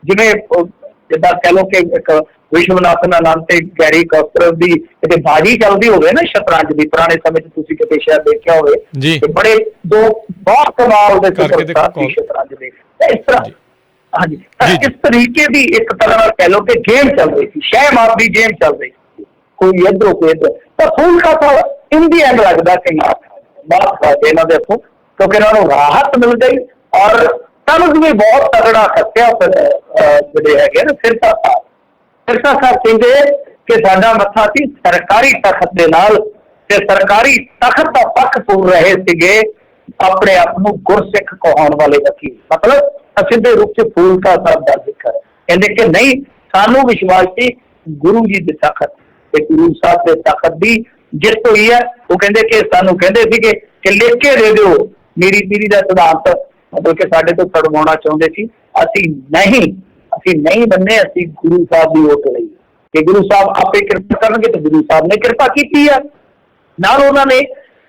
जिवें जिद्दां कह लो कि एक ਵਿਸ਼ਵਨਾਥਨ ਆਨੰਦ ਤੇ ਗੈਰੀ ਕਾਸਪਰਵ ਦੀ ਕਿਤੇ ਬਾਜੀ ਚੱਲਦੀ ਹੋਵੇ ਨਾ ਸ਼ਤਰੰਜ ਦੀ, ਪੁਰਾਣੇ ਸਮੇਂ 'ਚ ਤੁਸੀਂ ਕਿਤੇ ਸ਼ਾਇਦ ਦੇਖਿਆ ਹੋਵੇ, ਜੀ ਤੇ ਬੜੇ ਦੋ ਬਹੁਤ ਕਮਾਲ ਦੇ ਕਰਕੇ ਦੇਖੋ ਸੁਪਰਸਟਾਰ ਸੀ ਸ਼ਤਰੰਜ ਦੇ। ਇਸ ਤਰ੍ਹਾਂ ਜੀ। ਹਾਂਜੀ, ਜੀ। ਇਸ ਤਰੀਕੇ ਦੀ ਇੱਕ ਤਰ੍ਹਾਂ ਨਾਲ ਕਹਿ ਲਓ ਕਿ ਗੇਮ ਚੱਲ ਰਹੀ ਸੀ, ਸ਼ਹਿਮਾਰ ਦੀ ਗੇਮ ਚੱਲ ਰਹੀ ਸੀ, ਕੋਈ ਇੱਧਰੋਂ ਕੋਈ ਇੱਧਰ। ਤਾਂ ਫੂਲਕਾ ਸਾਹਿਬ ਇੰਦੀ ਐਂਡ ਲੱਗਦਾ ਕਿ ਮਾਫ ਕਰ ਦੇ ਇਹਨਾਂ ਦੇ ਹੱਥੋਂ, ਕਿਉਂਕਿ ਇਹਨਾਂ ਨੂੰ ਰਾਹਤ ਮਿਲ ਗਈ ਔਰ ਤਨਜ਼ ਵੀ ਬਹੁਤ ਤਗੜਾ ਖੱਤਿਆ ਜਿਹੜੇ ਹੈਗੇ ਨਾ ਸਿਰਸਾ ਸਾਹਿਬ ਕਹਿੰਦੇ ਕਿ ਸਾਡਾ ਮੱਥਾ ਸੀ ਸਰਕਾਰੀ ਤਖਤ ਦੇ ਨਾਲ, ਤੇ ਸਰਕਾਰੀ ਤਖਤ ਦਾ ਪੱਖ ਪੂਰ ਰਹੇ ਸੀਗੇ ਆਪਣੇ ਆਪ ਨੂੰ ਗੁਰਸਿੱਖ ਕਹਾਉਣ ਵਾਲੇ ਵਕੀਲ। ਮਤਲਬ ਅਸਿੱਧੇ ਰੂਪ 'ਚ ਫੂਲਕਾ ਸਾਹਿਬ ਦਾ ਜ਼ਿਕਰ ਕਹਿੰਦੇ ਕਿ ਨਹੀਂ, ਸਾਨੂੰ ਵਿਸ਼ਵਾਸ ਸੀ ਗੁਰੂ ਜੀ ਦੇ ਤਖਤ ਤੇ ਗੁਰੂ ਸਾਹਿਬ ਦੇ ਤਖਤ ਦੀ ਜਿੱਤ ਹੋਈ ਹੈ। ਉਹ ਕਹਿੰਦੇ ਕਿ ਸਾਨੂੰ ਕਹਿੰਦੇ ਸੀਗੇ ਕਿ ਲਿਖ ਕੇ ਦੇ ਦਿਓ, ਮੇਰੀ ਪੀੜੀ ਦਾ ਸਿਧਾਂਤ ਮਤਲਬ ਕਿ ਸਾਡੇ ਤੋਂ ਫੜਵਾਉਣਾ ਚਾਹੁੰਦੇ ਸੀ। ਅਸੀਂ ਨਹੀਂ ਬੰਨੇ, ਅਸੀਂ ਗੁਰੂ ਸਾਹਿਬ ਦੀ ਓਟ ਲਈ ਕਿ ਗੁਰੂ ਸਾਹਿਬ ਆਪੇ ਕਿਰਪਾ ਕਰਨਗੇ, ਤੇ ਗੁਰੂ ਸਾਹਿਬ ਨੇ ਕਿਰਪਾ ਕੀਤੀ ਹੈ। ਨਾਲ ਉਹਨਾਂ ਨੇ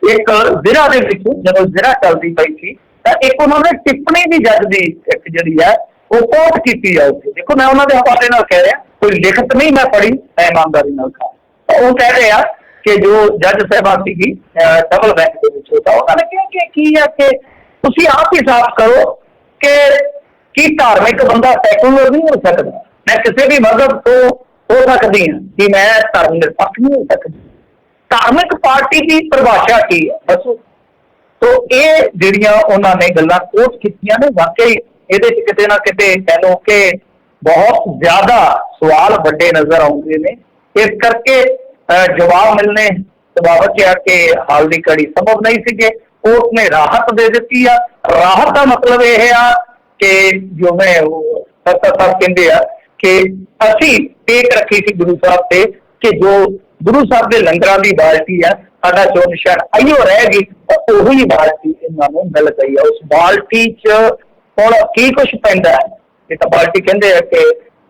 ਇੱਕ ਜ਼ਿਰਾ ਦੇ ਵਿੱਚ ਜਦੋਂ ਜ਼ਿਰਾ ਚੱਲਦੀ ਪਈ ਸੀ ਤਾਂ ਇੱਕ ਉਹਨਾਂ ਨੇ ਟਿੱਪਣੀ ਦੀ ਜੱਜ ਦੀ ਇੱਕ ਜਿਹੜੀ ਹੈ ਉਹ ਕੋਟ ਕੀਤੀ ਹੈ ਉੱਥੇ। ਦੇਖੋ ਮੈਂ ਉਹਨਾਂ ਦੇ ਹਵਾਲੇ ਨਾਲ ਕਹਿ ਰਿਹਾ, ਕੋਈ ਲਿਖਤ ਨਹੀਂ ਮੈਂ ਪੜ੍ਹੀ, ਮੈਂ ਇਮਾਨਦਾਰੀ ਨਾਲ ਕਹਾਂ। ਉਹ ਕਹਿ ਰਹੇ ਆ ਕਿ ਜੋ ਜੱਜ ਸਾਹਿਬਾਨ ਸੀਗੀ ਡਬਲ ਬੈਂਚ ਦੇ ਵਿੱਚ, ਤਾਂ ਉਹਨਾਂ ਨੇ ਕਿਹਾ ਕਿ ਕੀ ਹੈ ਕਿ ਤੁਸੀਂ ਆਪ ਹੀ ਸਾਫ਼ ਕਰੋ ਕਿ ਕੀ ਧਾਰਮਿਕ ਬੰਦਾ ਸੈਕੂਲਰ ਨਹੀਂ ਹੋ ਸਕਦਾ। ਮੈਂ ਕਿਸੇ ਵੀ ਮਜ਼ਹਬ ਤੋਂ ਹੋ ਸਕਦੀ ਹਾਂ ਕਿ ਮੈਂ ਧਰਮ ਨਿਰਪੱਖ ਨਹੀਂ ਹੋ ਸਕਦੀ। ਧਾਰਮਿਕ ਪਾਰਟੀ ਦੀ ਪਰਿਭਾਸ਼ਾ ਕੀ ਹੈ ਦੱਸੋ। ਤੋ ਇਹ ਜਿਹੜੀਆਂ ਉਹਨਾਂ ਨੇ ਗੱਲਾਂ ਕੋਟ ਕੀਤੀਆਂ ਨੇ, ਵਾਕਈ ਇਹਦੇ 'ਚ ਕਿਤੇ ਨਾ ਕਿਤੇ ਕਹਿ ਲਓ ਕਿ ਬਹੁਤ ਜ਼ਿਆਦਾ ਸਵਾਲ ਵੱਡੇ ਨਜ਼ਰ ਆਉਂਦੇ ਨੇ। ਇਸ ਕਰਕੇ ਜਵਾਬ ਮਿਲਣੇ ਸੁਭਾਵਿਕ ਹੈ ਕਿ ਹਾਲ ਦੀ ਘੜੀ ਸੰਭਵ ਨਹੀਂ ਸੀਗੇ। ਕੋਰਟ ਨੇ ਰਾਹਤ ਦੇ ਦਿੱਤੀ ਆ। ਰਾਹਤ ਦਾ ਮਤਲਬ ਇਹ ਆ ਕਿ ਜਿਵੇਂ ਸਾਹਿਬ ਕਹਿੰਦੇ ਆ ਕਿ ਅਸੀਂ ਟੇਕ ਰੱਖੀ ਸੀ ਗੁਰੂ ਸਾਹਿਬ ਤੇ ਕਿ ਜੋ ਗੁਰੂ ਸਾਹਿਬ ਦੇ ਲੰਗਰਾਂ ਦੀ ਬਾਲਟੀ ਆ, ਸਾਡਾ ਚੋਣ ਨਿਸ਼ਾਨ ਆਈਓ ਰਹੇਗੀ, ਤਾਂ ਉਹੀ ਬਾਲਟੀ ਇਹਨਾਂ ਨੂੰ ਮਿਲ ਗਈ ਆ। ਉਸ ਬਾਲਟੀ 'ਚ ਹੁਣ ਕੀ ਕੁਛ ਪੈਂਦਾ ਹੈ, ਇਹ ਤਾਂ ਬਾਲਟੀ ਕਹਿੰਦੇ ਆ ਕਿ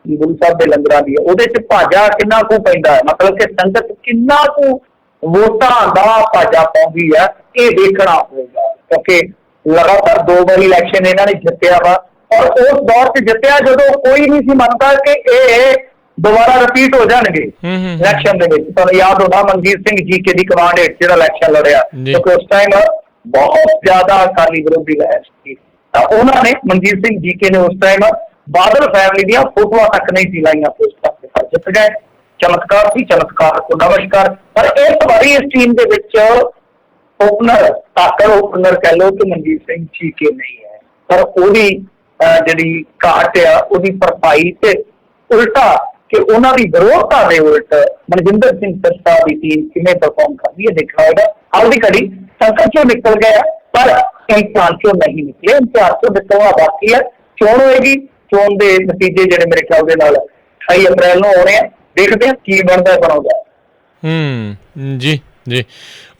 ਗੁਰੂ ਸਾਹਿਬ ਦੇ ਲੰਗਰਾਂ ਦੀ, ਉਹਦੇ 'ਚ ਭਾਜਾ ਕਿੰਨਾ ਕੁ ਪੈਂਦਾ ਹੈ, ਮਤਲਬ ਕਿ ਸੰਗਤ ਕਿੰਨਾ ਕੁ ਵੋਟਾਂ ਦਾ ਭਾਜਾ ਪਾਉਂਦੀ ਆ, ਇਹ ਦੇਖਣਾ ਹੋਵੇਗਾ। ਕਿਉਂਕਿ ਲਗਾਤਾਰ 2 ਵਾਰੀ ਇਲੈਕਸ਼ਨ ਇਹਨਾਂ ਨੇ ਜਿੱਤਿਆ ਵਾ, ਔਰ ਉਸ ਦੌਰ 'ਚ ਜਿੱਤਿਆ ਜਦੋਂ ਕੋਈ ਨਹੀਂ ਸੀ ਮੰਨਦਾ ਕਿ ਇਹ ਦੁਬਾਰਾ ਰਿਪੀਟ ਹੋ ਜਾਣਗੇ ਇਲੈਕਸ਼ਨ ਦੇ ਵਿੱਚ। ਤੁਹਾਨੂੰ ਯਾਦ ਹੋਣਾ ਮਨਜੀਤ ਸਿੰਘ ਜੀਕੇ ਦੀ ਕਮਾਂਡ ਹੇਠ ਜਿਹੜਾ ਇਲੈਕਸ਼ਨ ਲੜਿਆ, ਕਿਉਂਕਿ ਉਸ ਟਾਈਮ ਬਹੁਤ ਜ਼ਿਆਦਾ ਅਕਾਲੀ ਵਿਰੋਧੀ ਲਹਿਰ ਸੀ। ਤਾਂ ਉਹਨਾਂ ਨੇ ਮਨਜੀਤ ਸਿੰਘ ਜੀਕੇ ਨੇ ਉਸ ਟਾਈਮ ਬਾਦਲ ਫੈਮਿਲੀ ਦੀਆਂ ਫੋਟੋਆਂ ਤੱਕ ਨਹੀਂ ਸੀ ਲਾਈਆਂ ਪੋਸਟਾਂ ਤੇ, ਪਰ ਜਿੱਤ ਗਏ। ਚਮਤਕਾਰ ਸੀ, ਚਮਤਕਾਰ ਕੋ ਨਮਸਕਾਰ। ਪਰ ਇਸ ਵਾਰੀ ਇਸ ਟੀਮ ਦੇ ਵਿੱਚ ਓਪਨਰ ਤਾਕਰ ਓਪਨਰ ਕਹਿ ਲਓ ਕਿ ਮਨਜੀਤ ਸਿੰਘ ਜੀਕੇ ਨਹੀਂ ਹੈ, ਪਰ ਉਹਦੀ ਜਿਹੜੀ ਘਾਟ ਆ ਉਹਦੀ ਭਰਪਾਈ ਤੇ ਉਲਟਾ ਕਿ ਉਹਨਾਂ ਦੀ ਵਿਰੋਧਤਾ ਦੇ ਉਲਟ ਮਨਜਿੰਦਰ ਸਿੰਘ ਸਿਰਸਾ ਦੀ ਟੀਮ ਕਿਵੇਂ ਪਰਫਾਰਮ ਕਰਦੀ ਹੈ ਦੇਖਣਾ ਹੋਏਗਾ। ਹਾਲ ਦੀ ਘੜੀ ਸੰਕਟ ਚੋਂ ਨਿਕਲ ਗਿਆ, ਪਰ ਇਮਤਿਹਾਨ ਚੋਂ ਨਹੀਂ ਨਿਕਲੇ। ਇਮਤਿਹਾਨ ਚੋਂ ਨਿਕਲਣਾ ਬਾਕੀ ਹੈ। ਚੋਣ ਹੋਏਗੀ, ਚੋਣ ਦੇ ਨਤੀਜੇ ਜਿਹੜੇ ਮੇਰੇ ਖਿਆਲ ਦੇ ਨਾਲ 28 ਅਪ੍ਰੈਲ ਨੂੰ ਆਉਣੇ ਆ। ਦੇਖਦੇ ਹਾਂ ਕੀ ਬਣਦਾ ਬਣਾਉਂਦਾ। ਜੀ ਜੀ।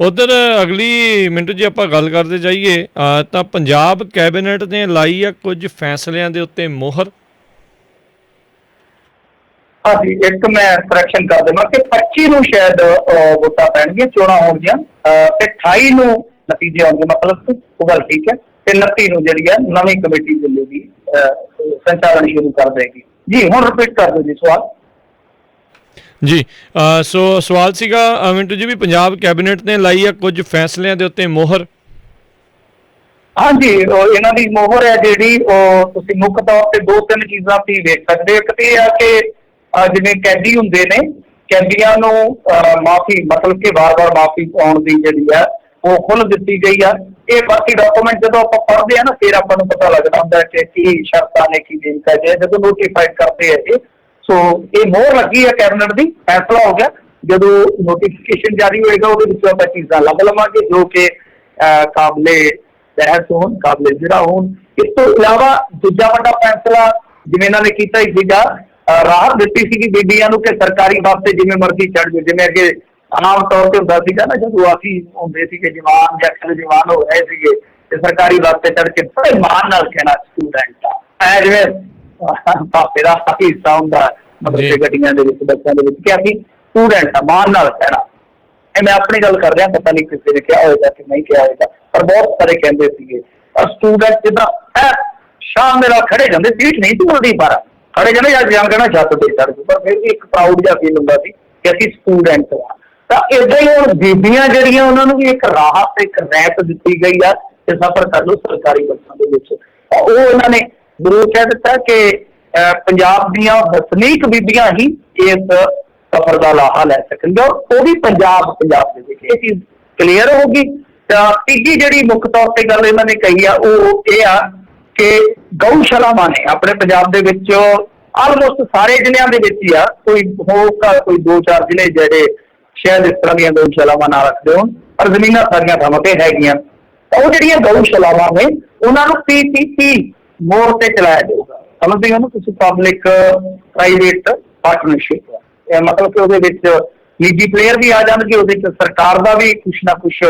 ਉਧਰ ਅਗਲੀ ਮਿੰਟ ਜੀ ਆਪਾਂ ਗੱਲ ਕਰਦੇ ਜਾਈਏ ਤਾਂ ਪੰਜਾਬ ਕੈਬਨਿਟ ਨੇ ਲਾਈ ਆ ਕੁਝ ਫੈਸਲਿਆਂ ਦੇ ਉੱਤੇ ਮੋਹਰ। ਹਾਂਜੀ, ਇੱਕ ਮੈਂ ਕਰੈਕਸ਼ਨ ਕਰ ਦੇਵਾਂ ਕਿ 25 ਨੂੰ ਸ਼ਾਇਦ ਵੋਟਾਂ ਪੈਣਗੀਆਂ, ਚੋਣਾਂ ਹੋਣਗੀਆਂ, ਤੇ 28 ਨੂੰ ਨਤੀਜੇ ਆਉਣਗੇ, ਮਤਲਬ ਉਹ ਗੱਲ ਠੀਕ ਹੈ। ਤੇ 29 ਨੂੰ ਜਿਹੜੀ ਹੈ ਨਵੀਂ ਕਮੇਟੀ ਚੱਲੇਗੀ, ਸੰਚਾਲਨ ਸ਼ੁਰੂ ਕਰ ਦੇਗੀ। ਜੀ ਹੁਣ ਰਿਪੀਟ ਕਰ ਦਿਓ ਜੀ ਸਵਾਲ। ਜੀ ਸੋ ਸਵਾਲ ਸੀਗਾ ਮਿੰਟੂ ਜੀ ਵੀ ਪੰਜਾਬ ਕੈਬਨਿਟ ਨੇ ਲਾਈ ਆ ਕੁਝ ਫੈਸਲਿਆਂ ਦੇ ਉੱਤੇ ਮੋਹਰ। ਹਾਂਜੀ, ਇਹਨਾਂ ਦੀ ਮੋਹਰ ਹੈ ਜਿਹੜੀ ਉਹ ਤੁਸੀਂ ਮੁੱਖ ਤੌਰ ਤੇ 2-3 ਚੀਜ਼ਾਂ ਤੁਸੀਂ ਵੇਖ ਸਕਦੇ ਹੋ। ਇੱਕ ਤੇ ਇਹ ਆ ਕਿ ਜਿਵੇਂ ਕੈਦੀ ਹੁੰਦੇ ਨੇ, ਕੈਦੀਆਂ ਨੂੰ ਮਾਫੀ ਮਤਲਬ ਕਿ ਵਾਰ-ਵਾਰ ਮਾਫੀ ਪਾਉਣ ਦੀ ਜਿਹੜੀ ਆ ਉਹ ਖੁੱਲ੍ਹ ਦਿੱਤੀ ਗਈ ਆ। ਇਹ ਬਾਕੀ ਡਾਕੂਮੈਂਟ ਜਦੋਂ ਆਪਾਂ ਪੜ੍ਹਦੇ ਆ ਨਾ ਫਿਰ ਆਪਾਂ ਨੂੰ ਪਤਾ ਲੱਗਦਾ ਹੁੰਦਾ ਕਿ ਕੀ ਸ਼ਰਤਾਂ ਨੇ, ਕੀ ਬੇਨਤੀ ਹੈ ਜਦੋਂ ਨੋਟੀਫਾਈਡ ਕਰਦੇ ਆ ਇਹ। ਸੋ ਇਹ ਮੋਹਰ ਲੱਗੀ ਹੈ ਕੈਬਨਿਟ ਦੀ, ਫੈਸਲਾ ਹੋ ਗਿਆ। ਜਦੋਂ ਨੋਟੀਫਿਕੇਸ਼ਨ ਜਾਰੀ ਹੋਏਗਾ ਉਹਦੇ ਵਿੱਚੋਂ ਆਪਾਂ ਚੀਜ਼ਾਂ ਲੱਭ ਲਵਾਂਗੇ ਜੋ ਕਿ ਕਾਬਲੇ ਬਹਿਸ ਹੋਣ, ਕਾਬਲੇ ਜਿਹੜਾ ਹੋਣ। ਇਸ ਤੋਂ ਇਲਾਵਾ ਦੂਜਾ ਵੱਡਾ ਫੈਸਲਾ ਜਿਵੇਂ ਇਹਨਾਂ ਨੇ ਕੀਤਾ ਹੀ ਸੀਗਾ, ਰਾਹਤ ਦਿੱਤੀ ਸੀਗੀ ਬੀਬੀਆਂ ਨੂੰ ਕਿ ਸਰਕਾਰੀ ਬੱਸ ਤੇ ਜਿਵੇਂ ਮਰਜ਼ੀ ਚੜ੍ਹ ਜਾਓ। ਜਿਵੇਂ ਅੱਗੇ ਆਮ ਤੌਰ ਤੇ ਹੁੰਦਾ ਸੀਗਾ ਨਾ, ਜਦੋਂ ਅਸੀਂ ਹੁੰਦੇ ਸੀਗੇ ਜਵਾਨ ਜਾਂ ਜਵਾਨ ਹੋ ਰਹੇ ਸੀਗੇ ਤੇ ਸਰਕਾਰੀ ਬੱਸ ਤੇ ਚੜ੍ਹ ਕੇ ਬੜੇ ਮਾਣ ਨਾਲ ਕਹਿਣਾ ਸਟੂਡੈਂਟ ਆ, ਜਿਵੇਂ ਪਾਪੇ ਦਾ ਹਿੱਸਾ ਹੁੰਦਾ ਮਤਲਬ ਗੱਡੀਆਂ ਦੇ ਵਿੱਚ, ਬੱਸਾਂ ਦੇ ਵਿੱਚ, ਕਿ ਅਸੀਂ ਸਟੂਡੈਂਟ ਆ, ਮਾਣ ਨਾਲ ਕਹਿਣਾ। ਇਹ ਮੈਂ ਆਪਣੀ ਗੱਲ ਕਰ ਰਿਹਾ, ਪਤਾ ਨਹੀਂ ਕਿਸੇ ਨੇ ਕਿਹਾ ਹੋਏਗਾ ਕਿ ਨਹੀਂ ਕਿਹਾ ਹੋਏਗਾ, ਪਰ ਬਹੁਤ ਸਾਰੇ ਕਹਿੰਦੇ ਸੀਗੇ। ਸਟੂਡੈਂਟ ਜਿੱਦਾਂ ਸ਼ਾਮ ਦੇ ਨਾਲ ਖੜੇ ਜਾਂਦੇ, ਸੀਟ ਨਹੀਂ ਸੀ ਮਿਲਦੀ, ਪਰ खड़े कहने या जान कहना छत ते चढ़ गए, पर फिर भी एक प्राउड जिहा फील हुंदा सी कि असीं स्टूडेंट हाँ। ਤਾਂ ਇਦਾਂ ਹੀ ਹੁਣ ਬੀਬੀਆਂ ਜਿਹੜੀਆਂ ਉਹਨਾਂ ਨੂੰ ਵੀ ਇੱਕ ਰਾਹਤ ਇੱਕ ਰੈਤ ਦਿੱਤੀ ਗਈ ਆ ਕਿ ਸਫ਼ਰ ਕਰ ਲਓ ਸਰਕਾਰੀ ਬੱਸਾਂ ਦੇ ਵਿੱਚ। ਉਹ ਉਹਨਾਂ ਨੇ ਜ਼ਰੂਰ ਕਹਿ ਦਿੱਤਾ ਕਿ ਪੰਜਾਬ ਦੀਆਂ ਵਸਨੀਕ ਬੀਬੀਆਂ ਹੀ ਇਸ ਸਫ਼ਰ ਦਾ ਲਾਹਾ ਲੈ ਸਕਣਗੀਆਂ, ਉਹ ਵੀ ਪੰਜਾਬ ਦੇ ਵਿੱਚ। ਇਹ ਚੀਜ਼ ਕਲੀਅਰ ਹੋ ਗਈ। ਤਾਂ ਤੀਜੀ ਜਿਹੜੀ ਮੁੱਖ ਤੌਰ ਤੇ ਗੱਲ ਇਹਨਾਂ ਨੇ ਕਹੀ ਆ ਉਹ ਇਹ ਆ ਕਿ ਗਊਸ਼ਾਲਾਵਾਂ ਨੇ ਆਪਣੇ ਪੰਜਾਬ ਦੇ ਵਿੱਚ ਆਲਮੋਸਟ ਸਾਰੇ ਜ਼ਿਲ੍ਹਿਆਂ ਦੇ ਵਿੱਚ ਹੀ ਆ, ਕੋਈ ਹੋਊਗਾ ਕੋਈ 2-4 ਜ਼ਿਲ੍ਹੇ ਜਿਹੜੇ ਸ਼ਾਇਦ ਇਸ ਤਰ੍ਹਾਂ ਦੀਆਂ ਗਊਸ਼ਾਲਾਵਾਂ ਨਾ ਰੱਖਦੇ ਹੋਣ, ਪਰ ਜ਼ਮੀਨਾਂ ਸਾਰੀਆਂ ਥਾਵਾਂ ਤੇ ਹੈਗੀਆਂ। ਤਾਂ ਉਹ ਜਿਹੜੀਆਂ ਗਊਸ਼ਾਲਾਵਾਂ ਨੇ ਉਹਨਾਂ ਨੂੰ PPP ਮੋੜ ਤੇ ਚਲਾਇਆ ਜਾਊਗਾ। ਸਮਝਦੇ ਹੋ ਨਾ ਤੁਸੀਂ, ਪਬਲਿਕ ਪ੍ਰਾਈਵੇਟ ਪਾਰਟਨਰਸ਼ਿਪ। ਮਤਲਬ ਕਿ ਉਹਦੇ ਵਿੱਚ ਨਿੱਜੀ ਪਲੇਅਰ ਵੀ ਆ ਜਾਣਗੇ, ਉਹਦੇ ਵਿੱਚ ਸਰਕਾਰ ਦਾ ਵੀ ਕੁਛ ਨਾ ਕੁਛ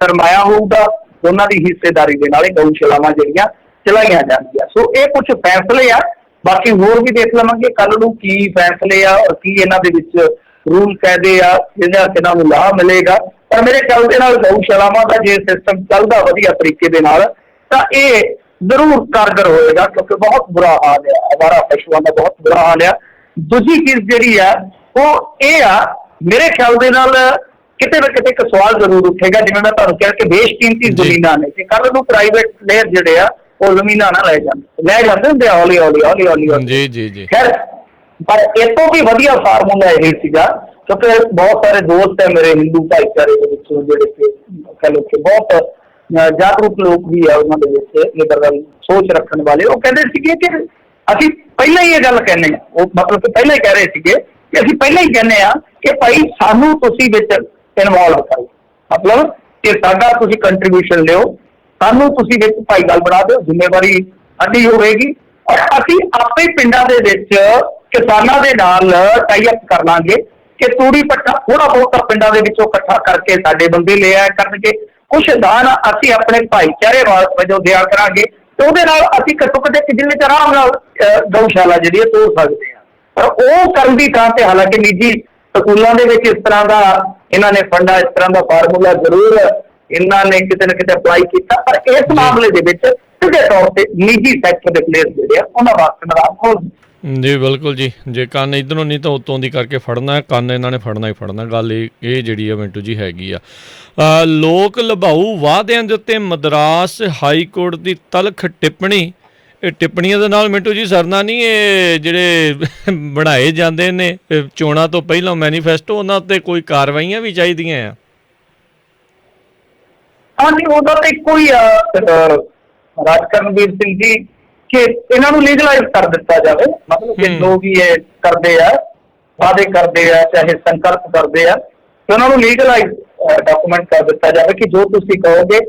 ਸਰਮਾਇਆ ਹੋਊਗਾ, ਉਹਨਾਂ ਦੀ ਹਿੱਸੇਦਾਰੀ ਦੇ ਨਾਲ ਇਹ ਗਊਸ਼ਾਲਾਵਾਂ ਜਿਹੜੀਆਂ ਚਲਾਈਆਂ ਜਾਣਗੀਆਂ। ਸੋ ਇਹ ਕੁਛ ਫੈਸਲੇ ਆ, ਬਾਕੀ ਹੋਰ ਵੀ ਦੇਖ ਲਵਾਂਗੇ ਕੱਲ ਨੂੰ ਕੀ ਫੈਸਲੇ ਆ ਔਰ ਕੀ ਇਹਨਾਂ ਦੇ ਵਿੱਚ रूल कहते किन्हां नूं लाभ मिलेगा। पर मेरे ख्याल दे नाल गऊशालावां दा जे सिस्टम चलदा वधिया तरीके दे नाल तां इह जरूर कारगर होएगा, क्योंकि बहुत बुरा हाल है आवारा पशुओं का, बहुत बुरा हाल है। दूजी चीज़ जिहड़ी है वो इह आ, मेरे ख्याल दे नाल किते ना किते एक सवाल जरूर उठेगा, जिवें मैं तुहानूं कहा कि बेशकीमती ज़मीनां ने कि कल नूं प्राइवेट प्लेयर जिहड़े आ वो ज़मीनां ना लै जांदे हुंदे हौली हौली जी। खैर पर इस तो भी वधिया फार्मूला यही सीगा, क्योंकि बहुत सारे दोस्त है मेरे हिंदू भाईचारे के विचों जिहड़े कि कह लो कि बहुत जागरूक लोग भी है, उन्होंने लिबरल सोच रखने वाले, वो कहते सीगे कि असीं पहले ही ये गल कहने आ, वो मतलब कि पहले ही कह रहे सीगे कि असीं पहले ही कहने आ कि भाई सानू तुसीं विच इनवॉल्व करो, मतलब कि साडा तुसीं कंट्रीब्यूशन लिओ, सानू तुसीं विच भाईवाल बना दो, जिम्मेवारी साडी होवेगी और असीं आपे पिंडां दे विच किसानां दे नाल टाई अप कर लांगे कि तूड़ी पट्टा थोड़ा बहुत पिंडां दे विचों इकट्ठा करके साडे बंदे ले आया करनगे, कुछ दान असीं अपने भाईचारे वजों दिया करांगे, ते उहदे नाल असीं घट्टो घट्ट एक जिले च आराम नाल गऊशाला जिहड़ी तोड़ सकदे आ। पर ओह करन दी थां ते हालांकि निजी स्कूलों दे विच इस तरह दा इन्हां ने फंडा इस तरह दा फार्मूला जरूर इन्हां ने किते ना किते अप्लाई कीता, पर इस मामले दे विच सीधे तौर ते निजी सैक्टर दे प्लेयर जिहड़े आ उहनां वास्ते नाराज हो जी। बिल्कुल जी, जे ਕੰਨ ਇੱਧਰੋਂ ਨਹੀਂ ਤਾਂ ਉੱਤੋਂ ਦੀ ਕਰਕੇ ਫੜਨਾ ਹੈ, ਕੰਨ ਇਹਨਾਂ ਨੇ ਫੜਨਾ ਹੀ ਫੜਨਾ। ਗੱਲ ਇਹ ਜਿਹੜੀ ਆ ਮਿੰਟੂ ਜੀ ਹੈਗੀ ਆ। ਲੋਕ ਲਭਾਊ ਵਾਅਦਿਆਂ ਦੇ ਉੱਤੇ ਮਦਰਾਸ ਹਾਈ ਕੋਰਟ ਦੀ ਤਲਖ ਟਿੱਪਣੀ, ਇਹ ਟਿੱਪਣੀਆਂ ਦੇ ਨਾਲ ਮਿੰਟੂ ਜੀ ਸਰਨਾ ਨਹੀਂ, ਇਹ ਜਿਹੜੇ ਬਣਾਏ ਜਾਂਦੇ ਨੇ ਚੋਣਾਂ ਤੋਂ ਪਹਿਲਾਂ ਮੈਨੀਫੈਸਟੋ, ਉਹਨਾਂ ਉੱਤੇ ਕੋਈ ਕਾਰਵਾਈਆਂ ਵੀ ਚਾਹੀਦੀਆਂ ਆ। ਹਾਂਜੀ, ਉਹਦਾ ਤਾਂ ਇੱਕੋ ਹੀ ਆ ਰਾਜ ਕਰਨਵੀਰ ਸਿੰਘ ਜੀ कि इन्हों लीगलाइज कर दिता जाए, मतलब कि जो भी ये करते हैं वादे करते हैं चाहे संकल्प करते हैं, तो उन्होंने लीगलाइज डॉक्यूमेंट कर दिता जाए कि जो तुम कहोगे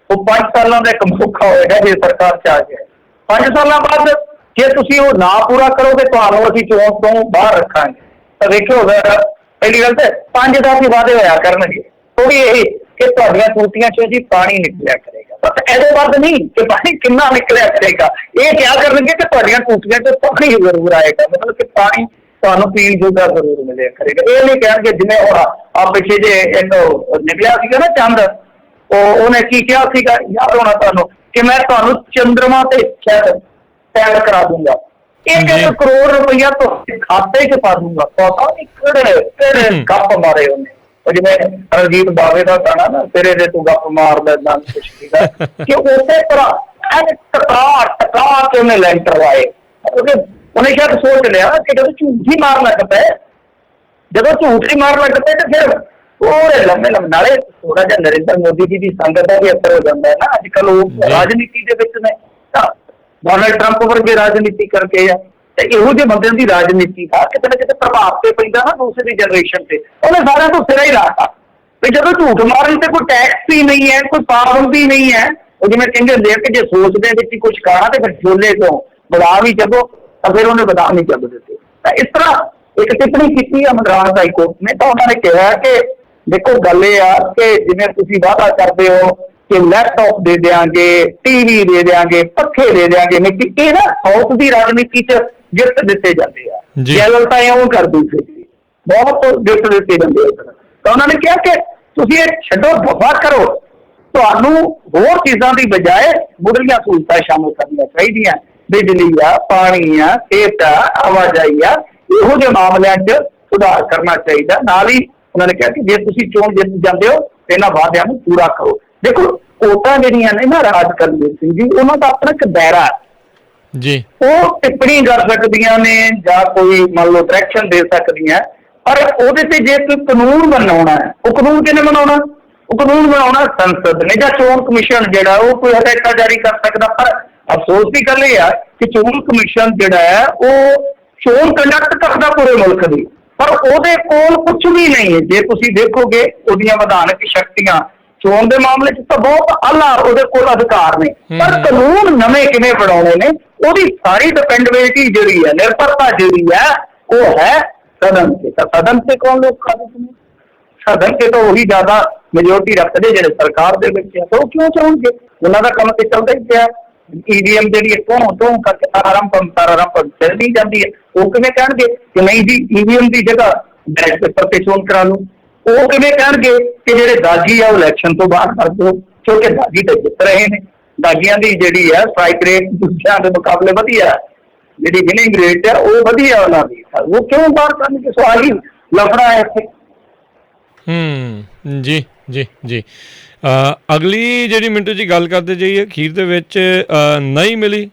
वो 5 सालों का एक मौका होएगा जे सरकार च आ गया। 5 साल बाद जे तुम वो ना पूरा करोगे तो असीं चोण तो बाहर रखांगे। तो देखो पहली गल तो 5 साल के वादे होया करनगे, वो भी यही कि तुहाडीआं टूटियां चों जी पानी निकलिया करेगा, बस ਇਹਦੇ ਬਾਅਦ नहीं कि पानी कितना निकलिया करेगा, ये क्या करनगे कि तुहाडीआं टूटियां चों पानी जरूर आएगा, मतलब कि पानी ਤੁਹਾਨੂੰ ਪੀਣ ਜੋਗਾ ਜ਼ਰੂਰ ਮਿਲਿਆ ਕਰੇਗਾ। ਇਹ ਨਹੀਂ ਕਹਿਣਗੇ ਜਿਵੇਂ ਹੁਣ ਆ ਪਿੱਛੇ ਜੇ ਇੱਕ ਨਿਕਲਿਆ ਸੀਗਾ ਨਾ ਚੰਦ, ਉਹਨੇ ਕੀ ਕਿਹਾ ਸੀਗਾ ਯਾਦ ਹੋਣਾ ਤੁਹਾਨੂੰ ਕਿ ਮੈਂ ਤੁਹਾਨੂੰ ਚੰਦਰਮਾ ਤੇ ਸ਼ਾਇਦ ਸੈਰ ਕਰਾ ਦੂੰਗਾ, 1 ਕਰੋੜ ਰੁਪਈਆ ਤੁਹਾਡੇ ਖਾਤੇ 'ਚ ਪਾ ਦੂੰਗਾ। ਪਤਾ ਨਹੀਂ ਕਿਹੜੇ ਗੱਪ ਮਾਰੇ ਉਹਨੇ, ਜਿਵੇਂ ਰਣਜੀਤ ਬਾਵੇ ਦਾ ਗਾਣਾ ਨਾ ਤੇਰੇ ਦੇ ਤੂੰ ਗੱਪ ਮਾਰਦਾ ਏਦਾਂ ਕੁਛ ਸੀਗਾ ਕਿ ਉਸੇ ਤਰ੍ਹਾਂ ਟਕਾ ਕੇ ਉਹਨੇ ਲੈਂਟਰ ਵਾਏ। ਉਹਨੇ ਸ਼ਾਇਦ ਸੋਚ ਲਿਆ ਕਿ ਜਦੋਂ ਝੂਠ ਹੀ ਮਾਰਨ ਲੱਗ ਪਏ, ਤੇ ਫਿਰ ਉਹਦੇ ਲੰਮੇ ਨਾਲੇ ਥੋੜਾ ਜਿਹਾ ਨਰਿੰਦਰ ਮੋਦੀ ਜੀ ਦੀ ਸੰਗਤ ਦਾ ਵੀ ਅਸਰ ਹੋ ਜਾਂਦਾ ਹੈ ਨਾ। ਅੱਜ ਕੱਲ੍ਹ ਉਹ ਰਾਜਨੀਤੀ ਦੇ ਵਿੱਚ ਨੇ, ਤਾਂ ਡੋਨਲਡ ਟਰੰਪ ਵਰਗੇ ਰਾਜਨੀਤੀ ਕਰਕੇ ਆ, ਤੇ ਇਹੋ ਜਿਹੇ ਬੰਦਿਆਂ ਦੀ ਰਾਜਨੀਤੀ ਦਾ ਕਿਤੇ ਨਾ ਕਿਤੇ ਪ੍ਰਭਾਵ ਤੇ ਪੈਂਦਾ ਨਾ ਦੂਸਰੀ ਜਨਰੇਸ਼ਨ ਤੇ। ਉਹਨੇ ਸਾਰਿਆਂ ਤੋਂ ਸਿਰਾ ਹੀ ਲਾਤਾ ਵੀ ਜਦੋਂ ਝੂਠ ਮਾਰਨ ਤੇ ਕੋਈ ਟੈਕਸ ਹੀ ਨਹੀਂ ਹੈ, ਕੋਈ ਪਾਬੰਦੀ ਨਹੀਂ ਹੈ। ਉਹ ਜਿਵੇਂ ਕਹਿੰਦੇ ਹੁੰਦੇ ਆ ਕਿ ਜੇ ਸੋਚਦੇ ਵਿੱਚ ਹੀ ਕੁਛ ਖਾਣਾ ਤੇ ਫਿਰ ਛੋਲੇ ਤੋਂ ਬਦਾਮ ਹੀ ਚੱਬੋ, ਤਾਂ ਫਿਰ ਉਹਨੇ ਬਦਾਮ ਹੀ ਚੱਬ ਦਿੱਤੇ। ਤਾਂ ਇਸ ਤਰ੍ਹਾਂ ਇੱਕ ਟਿੱਪਣੀ ਕੀਤੀ ਆ ਮਦਰਾਸ ਹਾਈ ਕੋਰਟ ਨੇ, ਤਾਂ ਉਹਨਾਂ ਨੇ ਕਿਹਾ ਕਿ ਦੇਖੋ ਗੱਲ ਇਹ ਆ ਕਿ ਜਿਵੇਂ ਤੁਸੀਂ ਵਾਅਦਾ ਕਰਦੇ ਹੋ ਕਿ ਲੈਪਟਾਪ ਦੇ ਦਿਆਂਗੇ, TV ਦੇ ਦਿਆਂਗੇ, ਪੱਖੇ ਦੇ ਦਿਆਂਗੇ, ਮਿੱਟੀ, ਇਹ ਨਾ ਸਾਊਥ ਦੀ ਰਾਜਨੀਤੀ 'ਚ ਗਿਫਟ ਦਿੱਤੇ ਜਾਂਦੇ ਆ। ਜੈਲਲ ਤਾਂ ਇਉਂ ਕਰਦੀ ਸੀ, ਬਹੁਤ ਗਿਫਟ ਦਿੱਤੇ ਜਾਂਦੇ ਆ। ਤਾਂ ਉਹਨਾਂ ਨੇ ਕਿਹਾ ਕਿ ਤੁਸੀਂ ਇਹ ਛੱਡੋ, ਦਫਾ ਕਰੋ, ਤੁਹਾਨੂੰ ਹੋਰ ਚੀਜ਼ਾਂ ਦੀ ਬਜਾਏ ਮੁੱਢਲੀਆਂ ਸਹੂਲਤਾਂ ਸ਼ਾਮਲ ਕਰਨੀਆਂ ਚਾਹੀਦੀਆਂ। ਬਿਜਲੀ ਆ, ਪਾਣੀ ਆ, ਸਿਹਤ ਆ, ਆਵਾਜਾਈ ਆ, ਇਹੋ ਜਿਹੇ ਮਾਮਲਿਆਂ 'ਚ ਸੁਧਾਰ ਕਰਨਾ ਚਾਹੀਦਾ। ਨਾਲ ਹੀ ਉਹਨਾਂ ਨੇ ਕਿਹਾ ਕਿ ਜੇ ਤੁਸੀਂ ਚੋਣ ਜਿੱਤ ਜਾਂਦੇ ਹੋ ਤੇ ਇਹਨਾਂ ਵਾਅਦਿਆਂ ਨੂੰ ਪੂਰਾ ਕਰੋ। ਦੇਖੋ ਕੋਟਾਂ ਜਿਹੜੀਆਂ ਨੇ ਨਾ ਰਾਜ ਕਰਨਵੀਰ ਸਿੰਘ ਜੀ, ਉਹਨਾਂ ਦਾ ਆਪਣਾ ਇੱਕ ਦਾਇਰਾ ਹੈ ਜੀ, ਉਹ ਟਿੱਪਣੀ ਕਰ ਸਕਦੀਆਂ ਨੇ ਜਾਂ ਕੋਈ ਮੰਨ ਲਓ ਡਾਇਰੈਕਸ਼ਨ ਦੇ ਸਕਦੀਆਂ, ਪਰ ਉਹਦੇ ਤੇ ਜੇ ਕੋਈ ਕਾਨੂੰਨ ਬਣਾਉਣਾ ਹੈ, ਉਹ ਕਾਨੂੰਨ ਕਿਹਨੇ ਬਣਾਉਣਾ? ਉਹ ਕਾਨੂੰਨ ਬਣਾਉਣਾ ਸੰਸਦ ਨੇ ਜਾਂ ਚੋਣ ਕਮਿਸ਼ਨ ਜਿਹੜਾ ਉਹ ਕੋਈ ਹਦਾਇਤਾਂ ਜਾਰੀ ਕਰ ਸਕਦਾ। ਪਰ ਅਫਸੋਸ ਦੀ ਗੱਲ ਇਹ ਆ ਕਿ ਚੋਣ ਕਮਿਸ਼ਨ ਜਿਹੜਾ ਹੈ ਉਹ ਚੋਣ ਕੰਡਕਟ ਕਰਦਾ ਪੂਰੇ ਮੁਲਕ ਦੀ, ਪਰ ਉਹਦੇ ਕੋਲ ਕੁਝ ਵੀ ਨਹੀਂ ਹੈ। ਜੇ ਤੁਸੀਂ ਦੇਖੋਗੇ ਉਹਦੀਆਂ ਵਿਧਾਨਕ ਸ਼ਕਤੀਆਂ ਚੋਣ ਦੇ ਮਾਮਲੇ 'ਚ ਤਾਂ ਬਹੁਤ ਆਲਾ ਉਹਦੇ ਕੋਲ ਅਧਿਕਾਰ ਨੇ, ਪਰ ਕਾਨੂੰਨ ਨਵੇਂ ਕਿਵੇਂ ਬਣਾਉਣੇ ਨੇ ਉਹਦੀ ਸਾਰੀ ਡਿਪੈਂਡੇਬਿਲਿਟੀ ਜਿਹੜੀ ਹੈ, ਨਿਰਭਰਤਾ ਜਿਹੜੀ ਹੈ ਉਹ ਹੈ ਸਦਨ ਤੇ। ਤਾਂ ਸਦਨ ਤੇ ਕੌਣ ਲੋਕ ਕਾਬੂ ਨੇ? ਸਦਨ ਤੇ ਤਾਂ ਉਹੀ ਜ਼ਿਆਦਾ ਮੈਜੋਰਟੀ ਰੱਖਦੇ ਜਿਹੜੇ ਸਰਕਾਰ ਦੇ ਵਿੱਚ ਹੈ, ਤਾਂ ਉਹ ਕਿਉਂ ਚਾਹੁੰਗੇ? ਉਹਨਾਂ ਦਾ ਕੰਮ ਤੇ ਚੱਲਦਾ ਹੀ ਪਿਆ। ਈਵੀਐਮ ਜਿਹੜੀ ਹੈ ਤੋਂ ਕਰਕੇ ਤਾਰਾਰੰਭ ਚੱਲਦੀ ਜਾਂਦੀ ਹੈ। ਉਹ ਕਿਵੇਂ ਕਹਿਣਗੇ ਕਿ ਨਹੀਂ ਜੀ ਈਵੀਐਮ ਦੀ ਜਗ੍ਹਾ ਬੈਲਟ ਪੇਪਰ ਤੇ ਚੋਣ ਕਰਾ ਲਓ? ਉਹ ਕਿਵੇਂ ਕਹਿਣਗੇ ਕਿ ਜਿਹੜੇ ਦਾਗੀ ਆ ਉਹ ਇਲੈਕਸ਼ਨ ਤੋਂ ਬਾਹਰ ਕਰ ਦਿਓ? ਕਿਉਂਕਿ ਦਾਗੀ ਤਾਂ ਜਿੱਤ ਰਹੇ ਨੇ, ਦਾਗੀਆਂ ਦੀ ਜਿਹੜੀ ਹੈ ਸਟ੍ਰਾਈਕ ਰੇਟ ਦੂਜਿਆਂ ਦੇ ਮੁਕਾਬਲੇ ਵਧੀਆ, ਜਿਹੜੀ ਵਿਨਿੰਗ ਰੇਟ ਹੈ ਉਹ ਵਧੀਆ ਉਹਨਾਂ ਦੀ, ਉਹ ਕਿਉਂ ਬਾਹਰ ਕਰਨਗੇ? ਸੋ ਆਹੀ ਲਫੜਾ ਹੈ ਇੱਥੇ। ਜੀ ਜੀ ਜੀ। ਅਗਲੀ ਜਿਹੜੀ ਮਿੰਟੂ ਜੀ ਗੱਲ ਕਰਦੇ ਜਾਈਏ, ਅਖੀਰ ਦੇ ਵਿੱਚ ਨਹੀਂ ਮਿਲੀ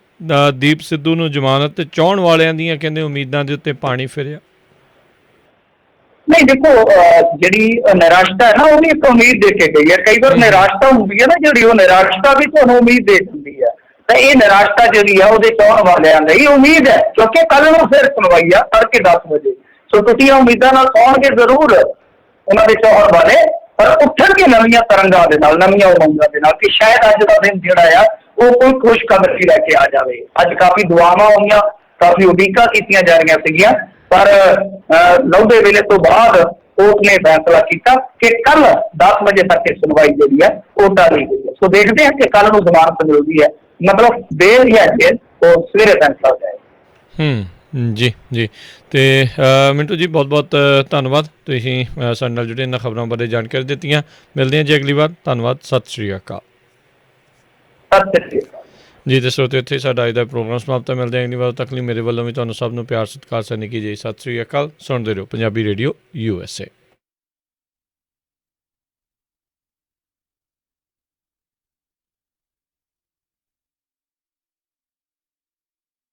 ਦੀਪ ਸਿੱਧੂ ਨੂੰ ਜ਼ਮਾਨਤ, ਤੇ ਚਾਹੁਣ ਵਾਲਿਆਂ ਦੀਆਂ ਕਹਿੰਦੇ ਉਮੀਦਾਂ ਦੇ ਉੱਤੇ ਪਾਣੀ ਫਿਰਿਆ। ਨਹੀਂ ਦੇਖੋ, ਜਿਹੜੀ ਨਿਰਾਸ਼ਤਾ ਹੈ ਨਾ ਉਹ ਵੀ ਇੱਕ ਉਮੀਦ ਦੇ ਕੇ ਗਈ ਹੈ। ਕਈ ਵਾਰ ਨਿਰਾਸ਼ਤਾ ਹੁੰਦੀ ਹੈ ਨਾ ਜਿਹੜੀ, ਉਹ ਨਿਰਾਸ਼ਤਾ ਵੀ ਤੁਹਾਨੂੰ ਉਮੀਦ ਦੇ ਦਿੰਦੀ ਹੈ। ਤਾਂ ਇਹ ਨਿਰਾਸ਼ਤਾ ਜਿਹੜੀ ਆ ਉਹਦੇ ਚਾਹੁਣ ਵਾਲਿਆਂ ਲਈ ਉਮੀਦ ਹੈ, ਕਿਉਂਕਿ ਕੱਲ ਨੂੰ ਫਿਰ ਸੁਣਵਾਈ ਆ ਤੜਕੇ 10 ਵਜੇ। ਸੋ ਤੁਸੀਂ ਉਮੀਦਾਂ ਨਾਲ ਸੌਣਗੇ ਜ਼ਰੂਰ ਉਹਨਾਂ ਦੇ ਚਾਹੁਣ ਵਾਲੇ, ਪਰ ਉੱਠਣਗੇ ਨਵੀਆਂ ਤਰੰਗਾਂ ਦੇ ਨਾਲ, ਨਵੀਆਂ ਉਮੰਗਾਂ ਦੇ ਨਾਲ ਕਿ ਸ਼ਾਇਦ ਅੱਜ ਦਾ ਦਿਨ ਜਿਹੜਾ ਆ ਉਹ ਕੋਈ ਖੁਸ਼ਖਬਰੀ ਲੈ ਕੇ ਆ ਜਾਵੇ। ਅੱਜ ਕਾਫੀ ਦੁਆਵਾਂ ਹੋਈਆਂ, ਕਾਫੀ ਉਡੀਕਾਂ ਕੀਤੀਆਂ ਜਾ ਰਹੀਆਂ ਸੀਗੀਆਂ, ਪਰ ਲੰਬੇ ਵੇਲੇ ਤੋਂ ਬਾਅਦ ਕੋਰਟ ਨੇ ਫੈਸਲਾ ਕੀਤਾ ਕਿ ਕੱਲ 10 ਵਜੇ ਤੱਕ ਇਹ ਸੁਣਵਾਈ ਜਿਹੜੀ ਹੈ ਉਹ ਟਾਲੀ ਗਈ ਹੈ। ਸੋ ਦੇਖਦੇ ਹਾਂ ਕਿ ਕੱਲ ਨੂੰ ਜ਼ਮਾਨਤ ਮਿਲਦੀ ਹੈ, ਮਤਲਬ ਦੇਰ ਹੀ ਅੱਜ ਉਹ ਸਵੇਰੇ ਫੈਸਲਾ ਜਾਏ। ਜੀ ਜੀ। ਤੇ ਮਿੰਟੂ ਜੀ ਬਹੁਤ ਬਹੁਤ ਧੰਨਵਾਦ, ਤੁਸੀਂ ਸਾਡੇ ਨਾਲ ਜੁੜੇ ਇਹਨਾਂ ਖਬਰਾਂ ਬਾਰੇ ਜਾਣਕਾਰੀ ਦਿੱਤੀਆਂ। ਮਿਲਦੇ ਹਾਂ ਜੀ ਅਗਲੀ ਵਾਰ। ਧੰਨਵਾਦ, ਸਤਿ ਸ਼੍ਰੀ ਅਕਾਲ। ਸਤਿ ਸ਼੍ਰੀ ਅਕਾਲ ਜੀ। ਤੇ ਸਰੋਤਿਓ, ਇੱਥੇ ਸਾਡਾ ਅੱਜ ਦਾ ਪ੍ਰੋਗਰਾਮ ਸਮਾਪਤ ਹੈ। ਮਿਲਦੇ ਹਾਂ ਅਗਲੀ ਵਾਰ। ਤੱਕ ਲਈ ਮੇਰੇ ਵੱਲੋਂ ਵੀ ਤੁਹਾਨੂੰ ਸਭ ਨੂੰ ਪਿਆਰ ਸਤਿਕਾਰ ਸਨਿੱਕੀ ਜੀ ਸਤਿ ਸ਼੍ਰੀ ਅਕਾਲ। ਸੁਣਦੇ ਰਹੋ ਪੰਜਾਬੀ ਰੇਡੀਓ USA।